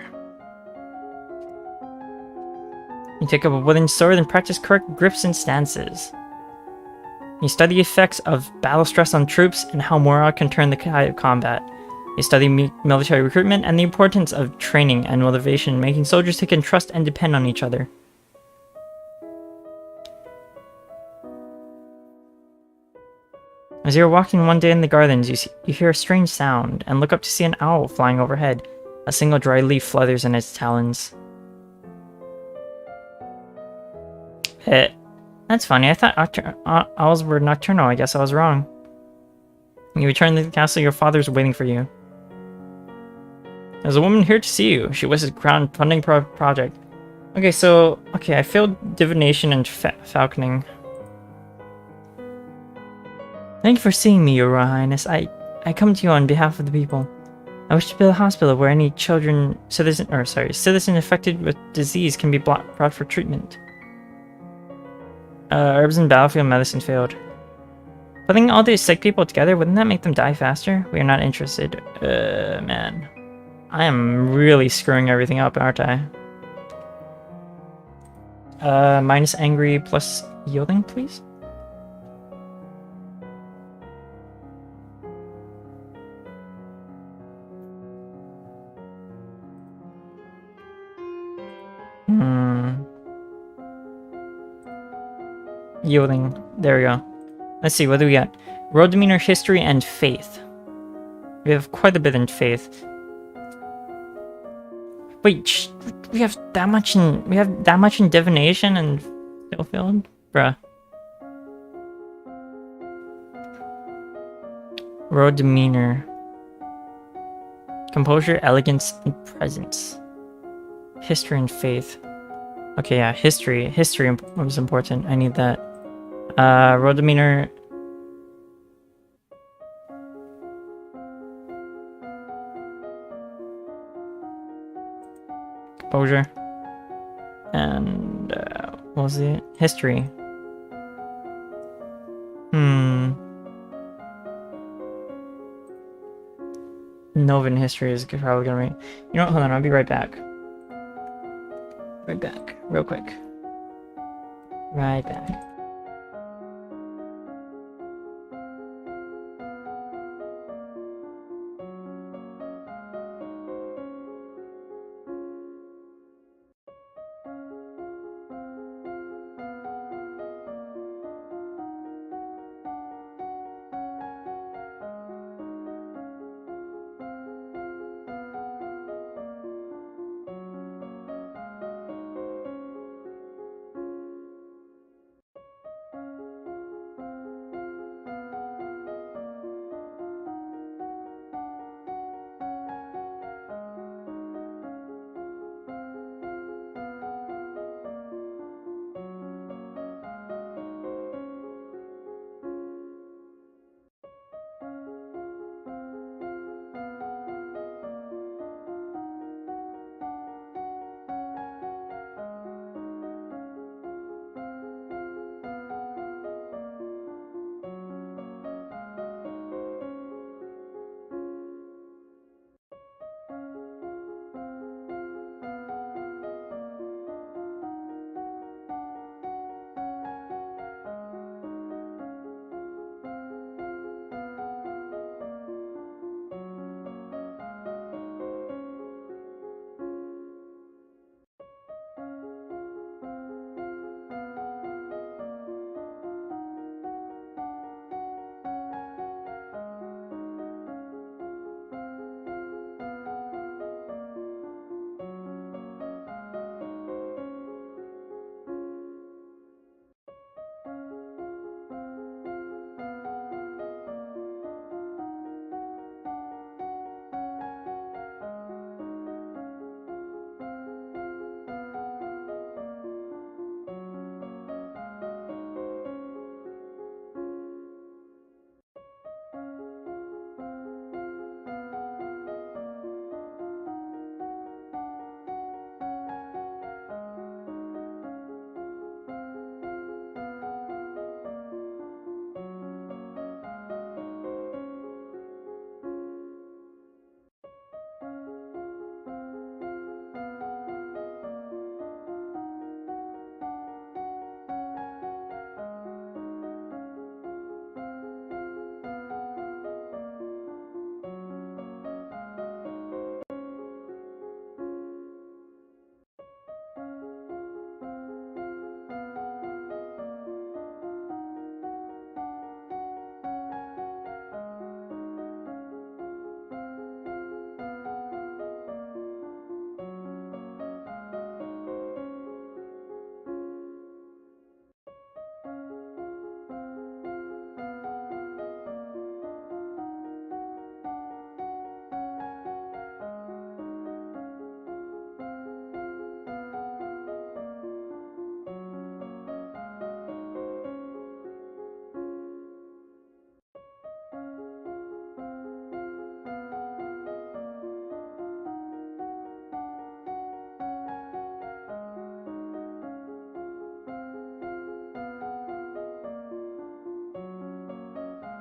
You take up a wooden sword and practice correct grips and stances. You study effects of battle stress on troops and how morale can turn the tide of combat. You study military recruitment and the importance of training and motivation, making soldiers who can trust and depend on each other. As you are walking one day in the gardens, you hear a strange sound and look up to see an owl flying overhead. A single dry leaf flutters in its talons. That's funny. I thought owls were nocturnal. I guess I was wrong. You return to the castle. Your father's waiting for you. There's a woman here to see you. She wishes crown funding project. Okay, so I failed divination and falconing. Thank you for seeing me, Your Royal Highness. I come to you on behalf of the people. I wish to build a hospital where any citizen affected with disease can be brought for treatment. Herbs and battlefield medicine failed. Putting all these sick people together, wouldn't that make them die faster? We are not interested. Man. I am really screwing everything up, aren't I? Minus angry plus yielding, please? Yielding. There we go. Let's see, what do we got? Road demeanor, history, and faith. We have quite a bit in faith. Wait, we have that much in divination and still failed? Bruh. Road demeanor. Composure, elegance, and presence. History and faith. Okay, yeah, history. History was important. I need that. Road demeanor. Composure. And, what was it? History. Novan history is probably gonna be... You know what, hold on, I'll be right back. Right back, real quick. Right back.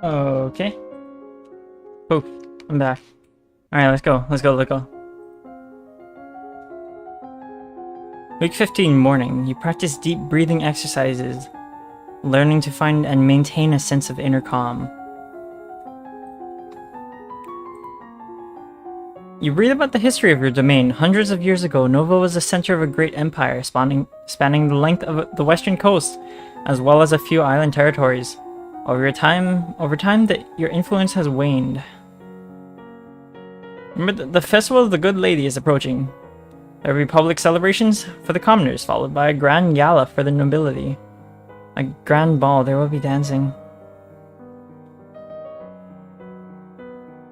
Okay. Poof. I'm back. Alright, let's go. Let's go. Let's go. Week 15 morning. You practice deep breathing exercises, learning to find and maintain a sense of inner calm. You read about the history of your domain. Hundreds of years ago, Nova was the center of a great empire spanning the length of the western coast, as well as a few island territories. Over time, your influence has waned. Remember, the Festival of the Good Lady is approaching. There will be public celebrations for the commoners, followed by a grand gala for the nobility. A grand ball, there will be dancing.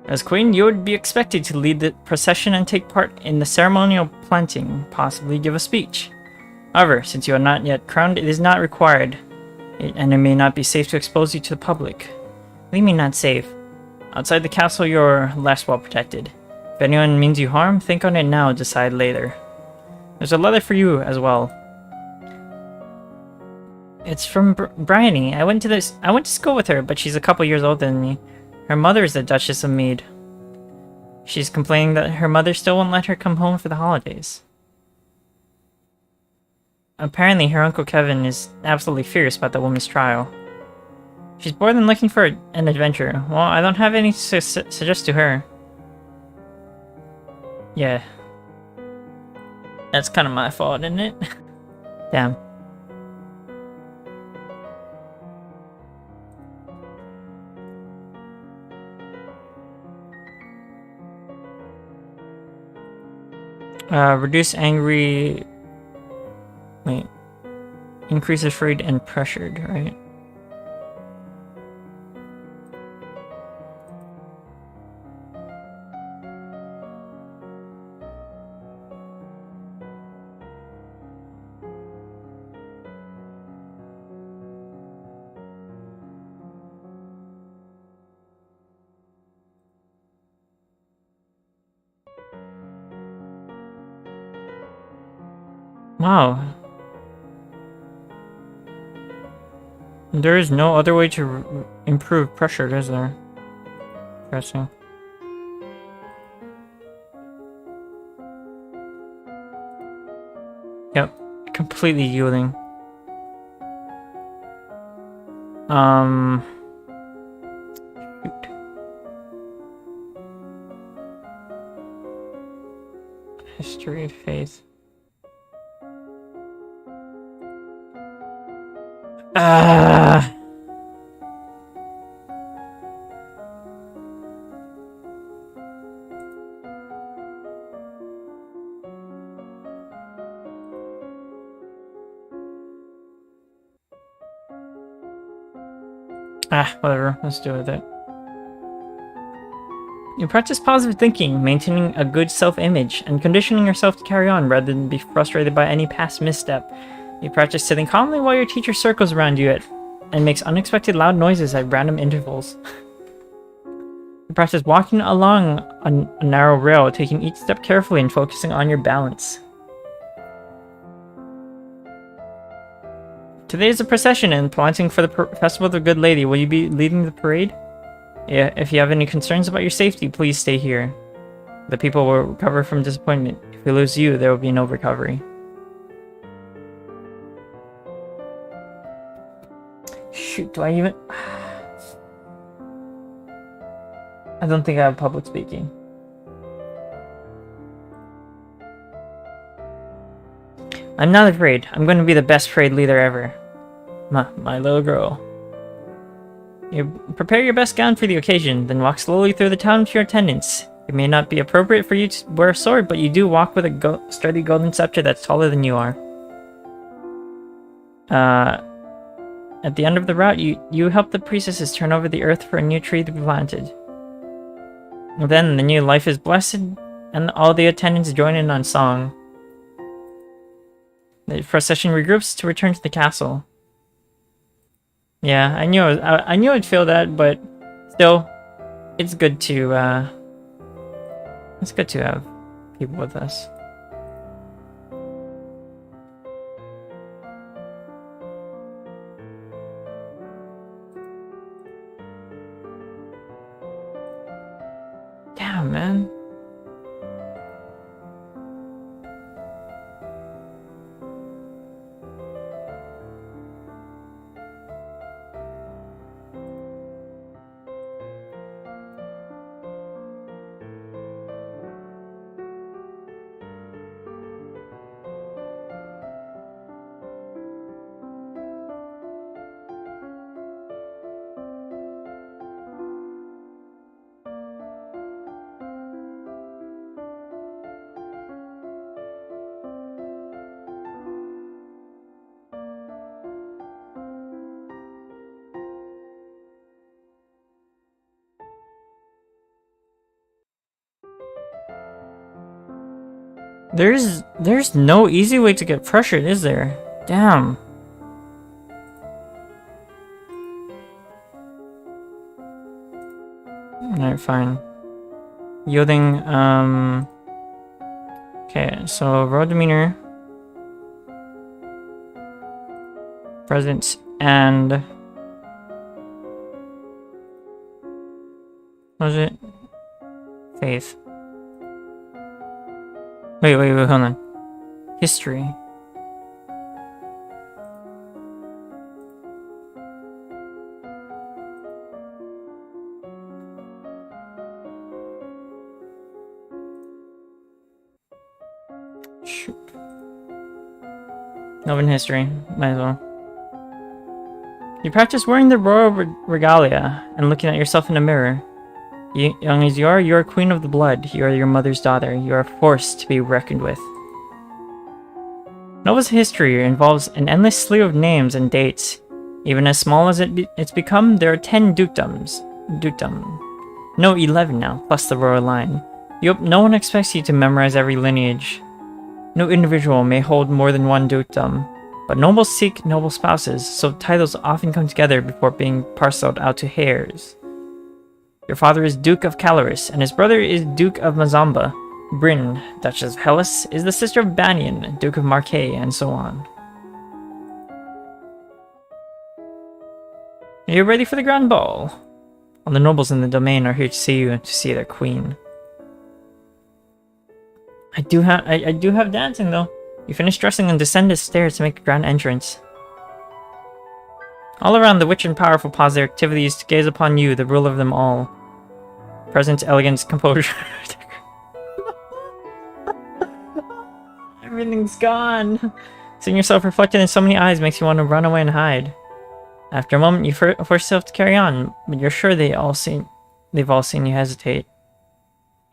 As queen, you would be expected to lead the procession and take part in the ceremonial planting, possibly give a speech. However, since you are not yet crowned, it is not required, and it may not be safe to expose you to the public. What do you mean not safe? Outside the castle, you're less well protected. If anyone means you harm, think on it now, decide later. There's a letter for you as well. It's from Bryony. I went to school with her, but she's a couple years older than me. Her mother is the Duchess of Mead. She's complaining that her mother still won't let her come home for the holidays. Apparently, her Uncle Kevin is absolutely fierce about the woman's trial. She's bored and looking for an adventure. Well, I don't have any to suggest to her. Yeah. That's kind of my fault, isn't it? Damn. Reduce angry... Wait. Increase afraid and pressured, right? Wow. There is no other way to improve pressure, is there? Interesting. Yep. Completely yielding. Shoot. History of faith. Whatever. Let's do with it. You practice positive thinking, maintaining a good self-image, and conditioning yourself to carry on rather than be frustrated by any past misstep. You practice sitting calmly while your teacher circles around you and makes unexpected loud noises at random intervals. You practice walking along a narrow rail, taking each step carefully and focusing on your balance. Today is a procession and planting for the Festival of the Good Lady. Will you be leading the parade? Yeah, if you have any concerns about your safety, please stay here. The people will recover from disappointment. If we lose you, there will be no recovery. Shoot, do I even... I don't think I have public speaking. I'm not afraid. I'm going to be the best parade leader ever. My little girl. You prepare your best gown for the occasion, then walk slowly through the town to your attendants. It may not be appropriate for you to wear a sword, but you do walk with a sturdy golden scepter that's taller than you are. At the end of the route, you help the priestesses turn over the earth for a new tree to be planted. Then the new life is blessed, and all the attendants join in on song. The procession regroups to return to the castle. Yeah, I knew I'd feel that, but still, it's good to have people with us. Damn, man. There's no easy way to get pressured, is there? Damn. Alright, fine. Yielding, okay, so raw demeanor. Presence and... what was it? Faith. Wait, hold on. History. Shoot. Novan history. Might as well. You practice wearing the royal regalia and looking at yourself in a mirror. Young as you are queen of the blood. You are your mother's daughter. You are a force to be reckoned with. Nova's history involves an endless slew of names and dates. Even as small as it's become, there are 10 dukedoms. No, 11 now, plus the royal line. No one expects you to memorize every lineage. No individual may hold more than one dukedom, but nobles seek noble spouses, so titles often come together before being parceled out to heirs. Your father is Duke of Caloris, and his brother is Duke of Mazamba. Bryn, Duchess of Hellas, is the sister of Banyan, Duke of Marquet, and so on. Are you ready for the grand ball? All the nobles in the domain are here to see you and to see their queen. I do have dancing though. You finish dressing and descend the stairs to make a grand entrance. All around the rich and powerful pause their activities to gaze upon you, the ruler of them all. Presence, elegance, composure. Everything's gone. Seeing yourself reflected in so many eyes makes you want to run away and hide. After a moment, you force yourself to carry on, but you're sure they've all seen you hesitate.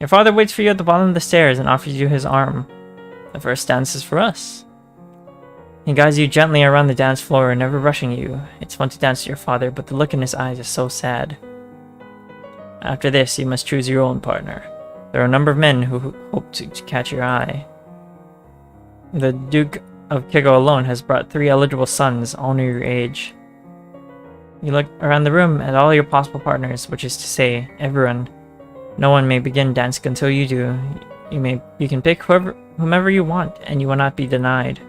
Your father waits for you at the bottom of the stairs and offers you his arm. The first dance is for us. He guides you gently around the dance floor, never rushing you. It's fun to dance to your father, but the look in his eyes is so sad. After this, you must choose your own partner. There are a number of men who hope to catch your eye. The Duke of Kigo alone has brought 3 eligible sons, all near your age. You look around the room at all your possible partners, which is to say, everyone. No one may begin dancing until you do. You can pick whomever you want, and you will not be denied.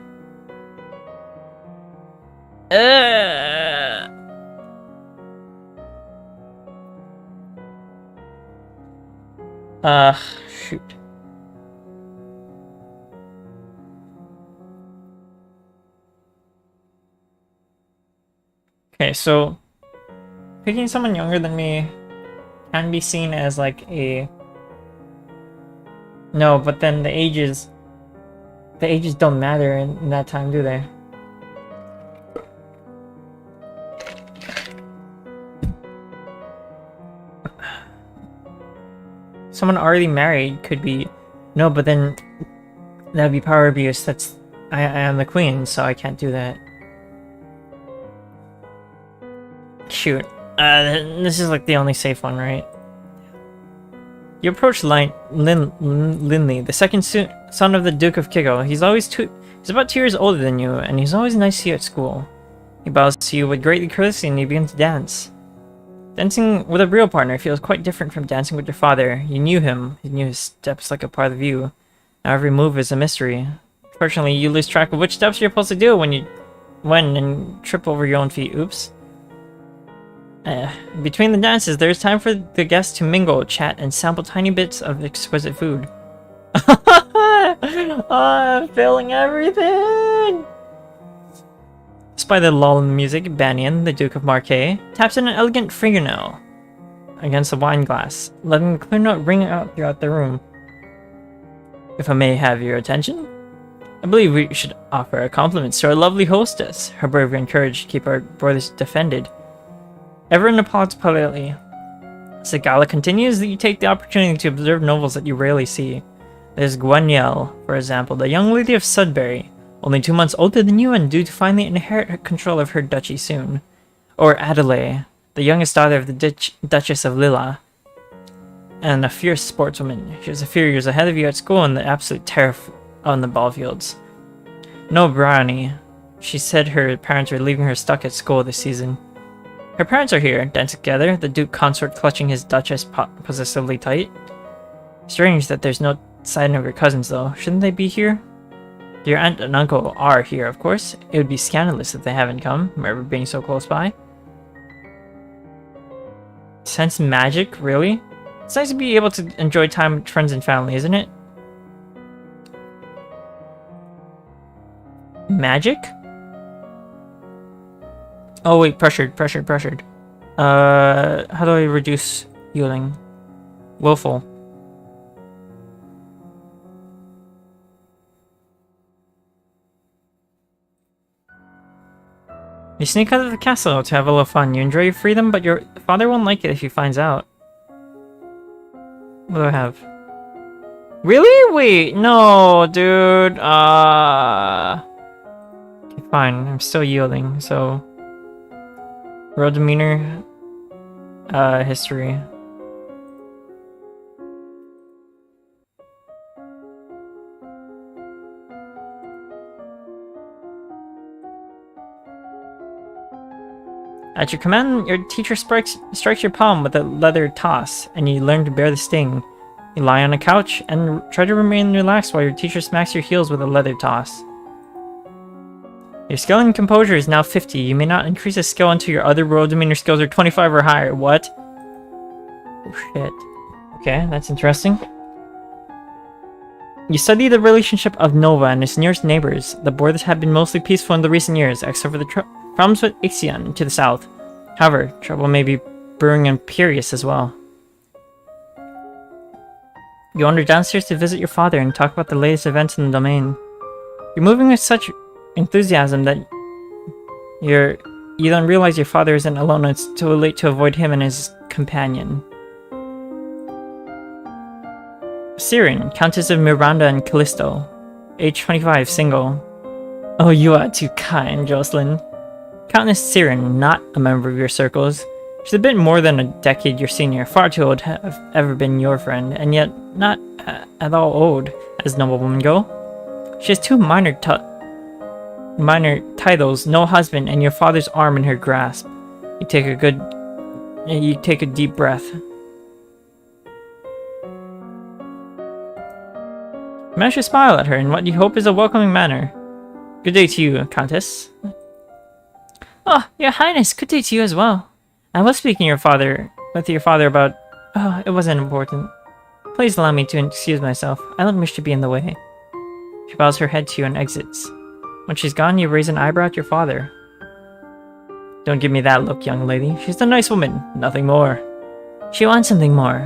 Shoot. Okay, so picking someone younger than me can be seen as like a... No, but then the ages don't matter in that time, do they? Someone already married could be... No, but then that'd be power abuse. I am the queen, so I can't do that. Shoot. This is like the only safe one, right? You approach Linley, the second son of the Duke of Kigo. He's about 2 years older than you, and he's always nice to you at school. He bows to you with great courtesy and you begin to dance. Dancing with a real partner feels quite different from dancing with your father. You knew him. You knew his steps like a part of you. Now every move is a mystery. Fortunately, you lose track of which steps you're supposed to do when and trip over your own feet. Oops. Between the dances, there's time for the guests to mingle, chat, and sample tiny bits of exquisite food. Oh, I'm failing everything! Despite the lull in the music, Banyan, the Duke of Marquet, taps in an elegant fingernail against a wine glass, letting the clear note ring out throughout the room. If I may have your attention, I believe we should offer our compliments to our lovely hostess. Her bravery and courage to keep our brothers defended. Everyone applauds politely. As the gala continues, you take the opportunity to observe nobles that you rarely see. There's Gwenyel, for example, the young lady of Sudbury, only 2 months older than you and due to finally inherit control of her duchy soon. Or Adelaide, the youngest daughter of the Duchess of Lilla, and a fierce sportswoman. She was a few years ahead of you at school and the absolute terror on the ball fields. No Brownie. She said her parents were leaving her stuck at school this season. Her parents are here, dancing together, the Duke consort clutching his Duchess possessively tight. Strange that there's no sign of your cousins though. Shouldn't they be here? Your aunt and uncle are here, of course. It would be scandalous if they haven't come, Merva being so close by. Sense magic? Really? It's nice to be able to enjoy time with friends and family, isn't it? Magic? Oh wait, pressured. How do I reduce healing? Willful. You sneak out of the castle to have a little fun. You enjoy your freedom, but your father won't like it if he finds out. What do I have? Really? Wait, no, dude. Okay, fine. I'm still yielding, so... Royal demeanor. History. At your command, your teacher strikes your palm with a leather toss, and you learn to bear the sting. You lie on a couch and try to remain relaxed while your teacher smacks your heels with a leather toss. Your skill and composure is now 50. You may not increase a skill until your other royal demeanor skills are 25 or higher. What? Oh shit. Okay, that's interesting. You study the relationship of Nova and its nearest neighbors. The borders have been mostly peaceful in the recent years, except for the problems with Ixion to the south. However, trouble may be brewing in Piraeus as well. You wander downstairs to visit your father and talk about the latest events in the domain. You're moving with such enthusiasm that you don't realize your father isn't alone and it's too late to avoid him and his companion. Siren, Countess of Miranda and Callisto. Age 25, single. Oh, you are too kind, Jocelyn. Countess Siren, not a member of your circles. She's a bit more than a decade your senior, far too old to have ever been your friend, and yet not at all old, as noblewomen go. She has two minor titles, no husband, and your father's arm in her grasp. You take a deep breath. Manage to smile at her in what you hope is a welcoming manner. Good day to you, Countess. Oh, Your Highness, good day to you as well. I was speaking with your father about... Oh, it wasn't important. Please allow me to excuse myself. I don't wish to be in the way. She bows her head to you and exits. When she's gone, you raise an eyebrow at your father. Don't give me that look, young lady. She's a nice woman, nothing more. She wants something more,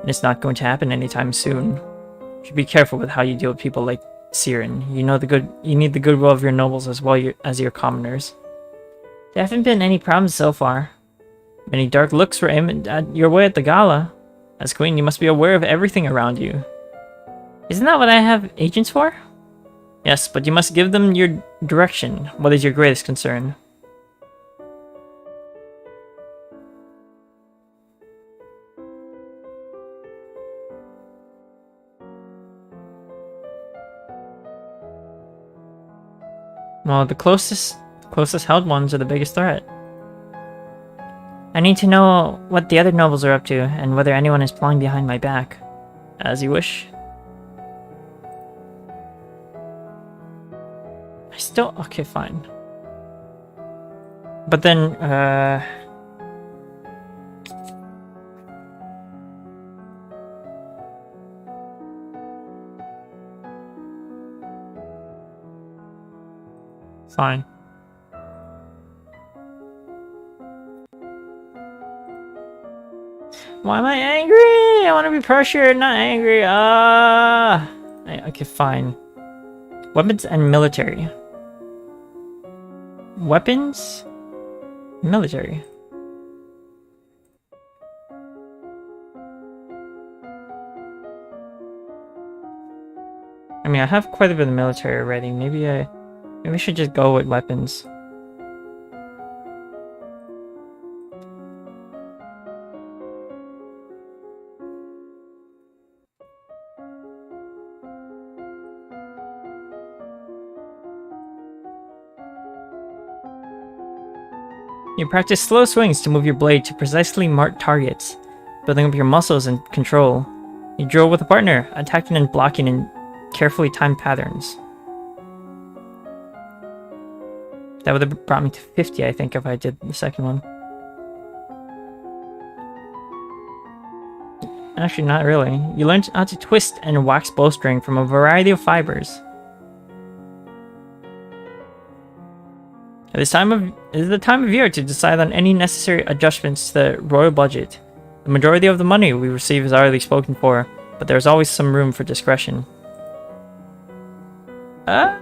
and it's not going to happen anytime soon. You should be careful with how you deal with people like Siren. You need the goodwill of your nobles as well as your commoners. There haven't been any problems so far. Many dark looks were aimed at your way at the gala. As queen, you must be aware of everything around you. Isn't that what I have agents for? Yes, but you must give them your direction. What is your greatest concern? Well, the closest held ones are the biggest threat. I need to know what the other nobles are up to, and whether anyone is plotting behind my back. As you wish. Okay, fine. But then, Fine. Why am I angry? I want to be pressured, not angry. Okay, fine. Weapons and military. Weapons? Military. I mean, I have quite a bit of military already. Maybe I should just go with weapons. You practice slow swings to move your blade to precisely marked targets, building up your muscles and control. You drill with a partner, attacking and blocking in carefully timed patterns. That would have brought me to 50, I think, if I did the second one. Actually, not really. You learn how to twist and wax bowstring from a variety of fibers. It is the time of year to decide on any necessary adjustments to the royal budget. The majority of the money we receive is already spoken for, but there is always some room for discretion. I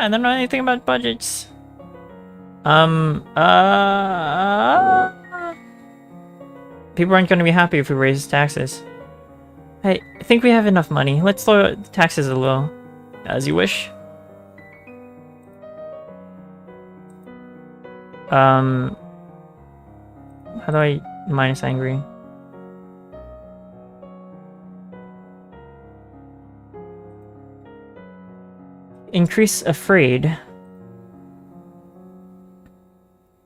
don't know anything about budgets. People aren't going to be happy if we raise taxes. Hey, I think we have enough money. Let's lower the taxes a little. As you wish. How do I minus angry? Increase afraid.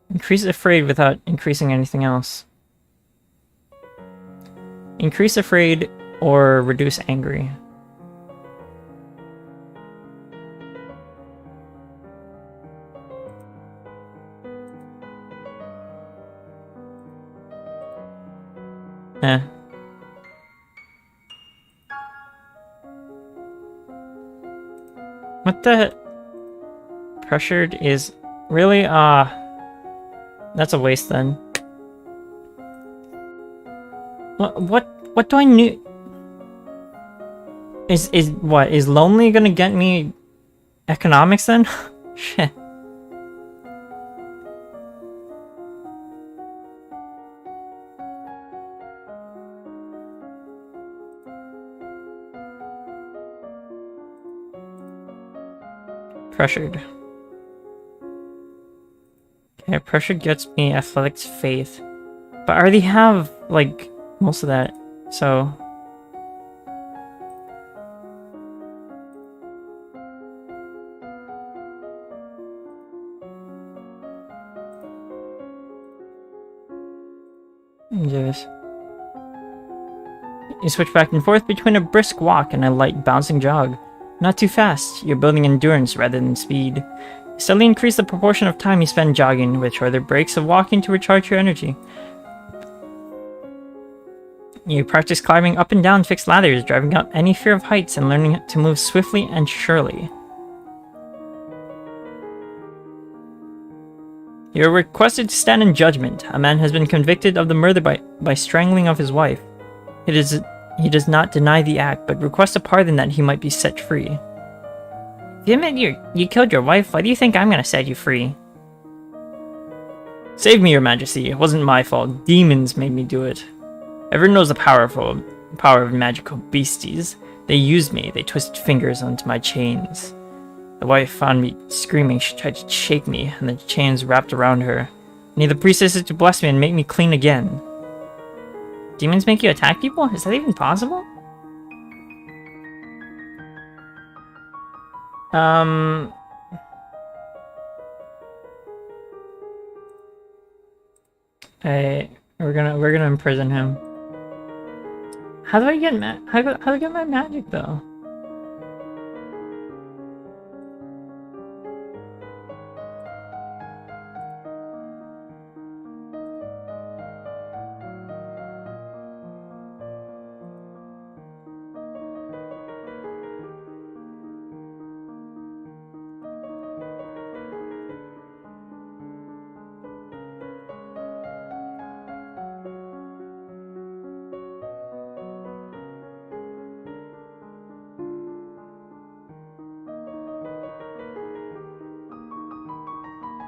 Increase afraid without increasing anything else. Increase afraid or reduce angry. Eh. What the? Pressured is really that's a waste then. What do I need? Is lonely gonna get me economics then? Shit. Pressured. Okay, pressured gets me athletics faith. But I already have, like, most of that, so... Yes. You switch back and forth between a brisk walk and a light bouncing jog. Not too fast, you're building endurance rather than speed. You steadily increase the proportion of time you spend jogging, with shorter breaks of walking to recharge your energy. You practice climbing up and down fixed ladders, driving out any fear of heights and learning to move swiftly and surely. You are requested to stand in judgment. A man has been convicted of the murder by strangling of his wife. He does not deny the act, but requests a pardon that he might be set free. If you admit you killed your wife, why do you think I'm gonna set you free? Save me, your majesty. It wasn't my fault. Demons made me do it. Everyone knows the power of magical beasties. They used me. They twisted fingers onto my chains. The wife found me screaming. She tried to shake me, and the chains wrapped around her. I need the priestesses to bless me and make me clean again. Demons make you attack people? Is that even possible? We're gonna imprison him. How do I get how do I get my magic though?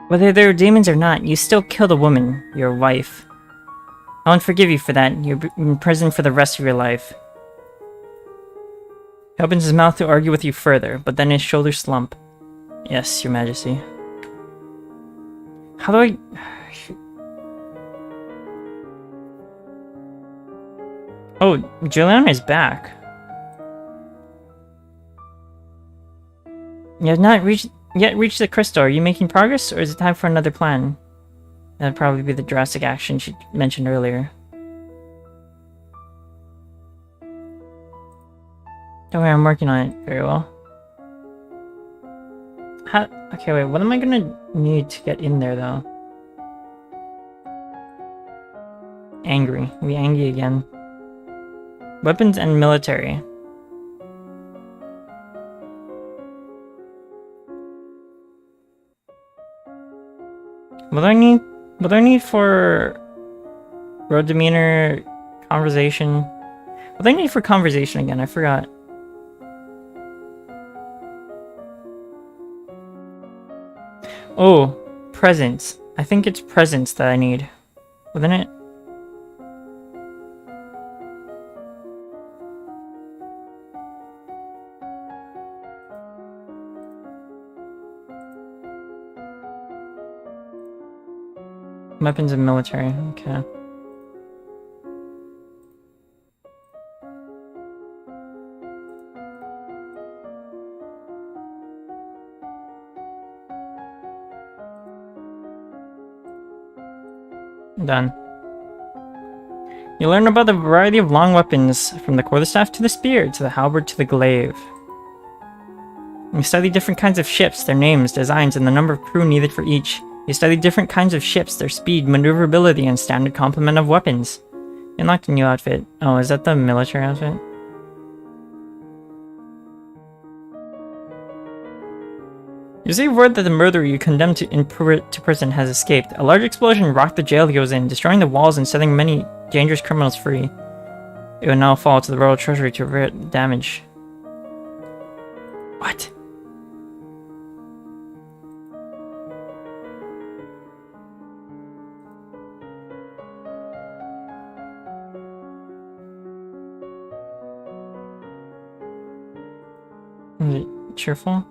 Whether they're demons or not, you still killed a woman, your wife. I won't forgive you for that. You're in prison for the rest of your life. He opens his mouth to argue with you further, but then his shoulders slump. Yes, your majesty. How do I... Oh, Juliana is back. You have not yet reached the crystal. Are you making progress, or is it time for another plan? That'd probably be the drastic action she mentioned earlier. Don't worry, I'm working on it very well. Okay, wait, what am I gonna need to get in there, though? Angry. We angry again. Weapons and military. What do I need for road demeanor, conversation? What do I need for conversation again? I forgot. Oh, presence. I think it's presence that I need. Wouldn't it? Weapons and military, okay. Done. You learn about the variety of long weapons, from the quarterstaff to the spear, to the halberd to the glaive. You study different kinds of ships, their names, designs, and the number of crew needed for each. You study different kinds of ships, their speed, maneuverability, and standard complement of weapons. You unlocked a new outfit. Oh, is that the military outfit? You receive word that the murderer you condemned to prison has escaped. A large explosion rocked the jail he was in, destroying the walls and setting many dangerous criminals free. It will now fall to the royal treasury to avert the damage. What? Is it cheerful?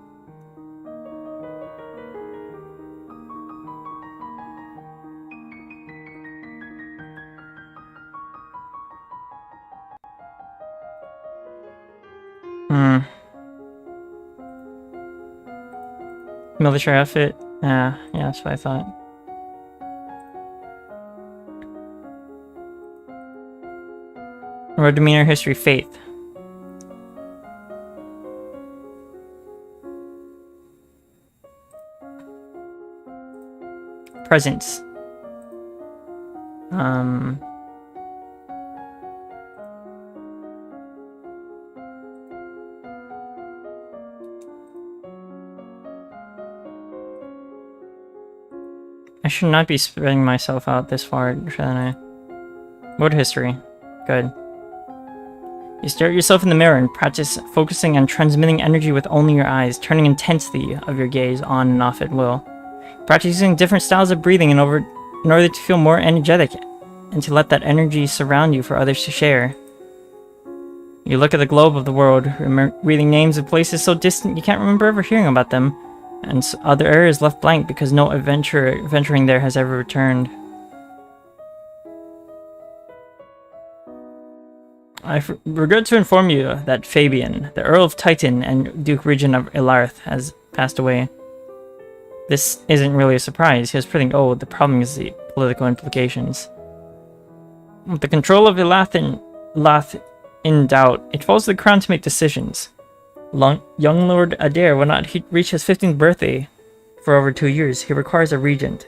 Military outfit? Yeah, that's what I thought. Road demeanor, history, faith. Presence. I should not be spreading myself out this far, shouldn't I? Mode history. Good. You stare at yourself in the mirror and practice focusing on transmitting energy with only your eyes, turning intensity of your gaze on and off at will. Practice using different styles of breathing in order to feel more energetic and to let that energy surround you for others to share. You look at the globe of the world, reading names of places so distant you can't remember ever hearing about them, and other areas left blank because no adventurer venturing there has ever returned. I regret to inform you that Fabian, the Earl of Titan and Duke Regent of Ilarth, has passed away. This isn't really a surprise. He was pretty old. The problem is the political implications. With the control of Ilarth in doubt, it falls to the crown to make decisions. Young Lord Adair will not reach his 15th birthday for over 2 years. He requires a regent.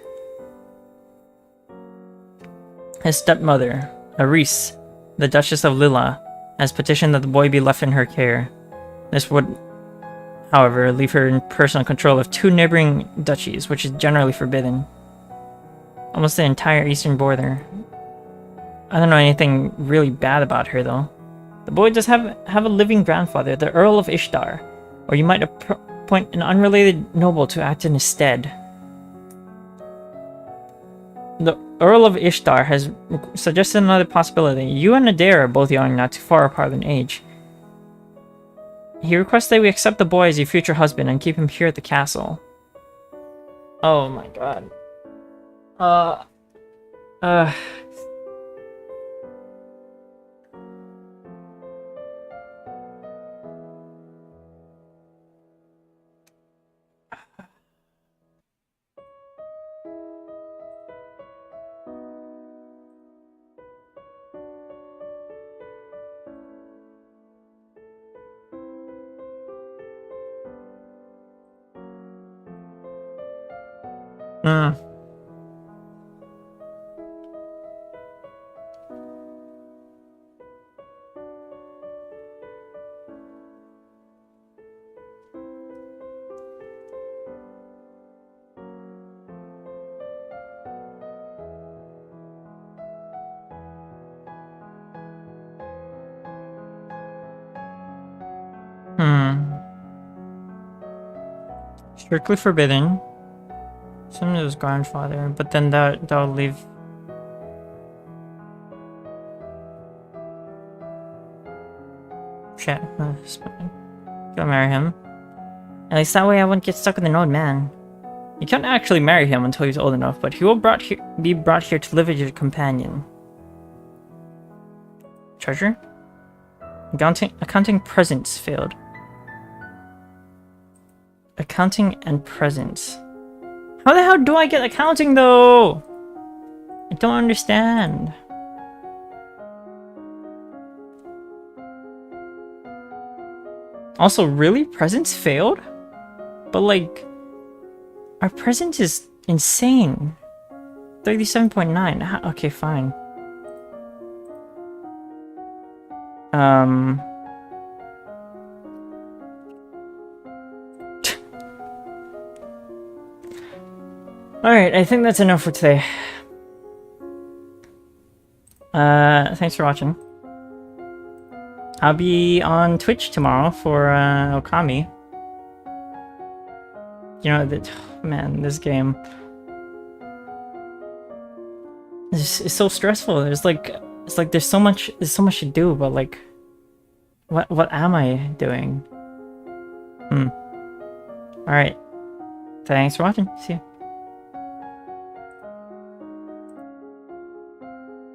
His stepmother, Aris, the Duchess of Lilla, has petitioned that the boy be left in her care. This would, however, leave her in personal control of 2 neighboring duchies, which is generally forbidden. Almost the entire eastern border. I don't know anything really bad about her, though. The boy does have a living grandfather, the Earl of Ishtar, or you might appoint an unrelated noble to act in his stead. The Earl of Ishtar has suggested another possibility. You and Adair are both young, not too far apart in age. He requests that we accept the boy as your future husband and keep him here at the castle. Oh my god. Uh... Hmm. Strictly forbidden. Similar to his grandfather, but then that'll leave. Shit. Gotta marry him. At least that way I won't get stuck with an old man. You can't actually marry him until he's old enough, but he will be brought here to live as your companion. Treasure? Accounting presents failed. Accounting and presents. How the hell do I get accounting though? I don't understand. Also, really? Presents failed? But like, our present is insane. 37.9. Okay, fine. Alright, I think that's enough for today. Thanks for watching. I'll be on Twitch tomorrow for Okami. You know, man, this game is so stressful. There's like, it's like there's so much to do, but like, what am I doing? Alright. Thanks for watching. See ya.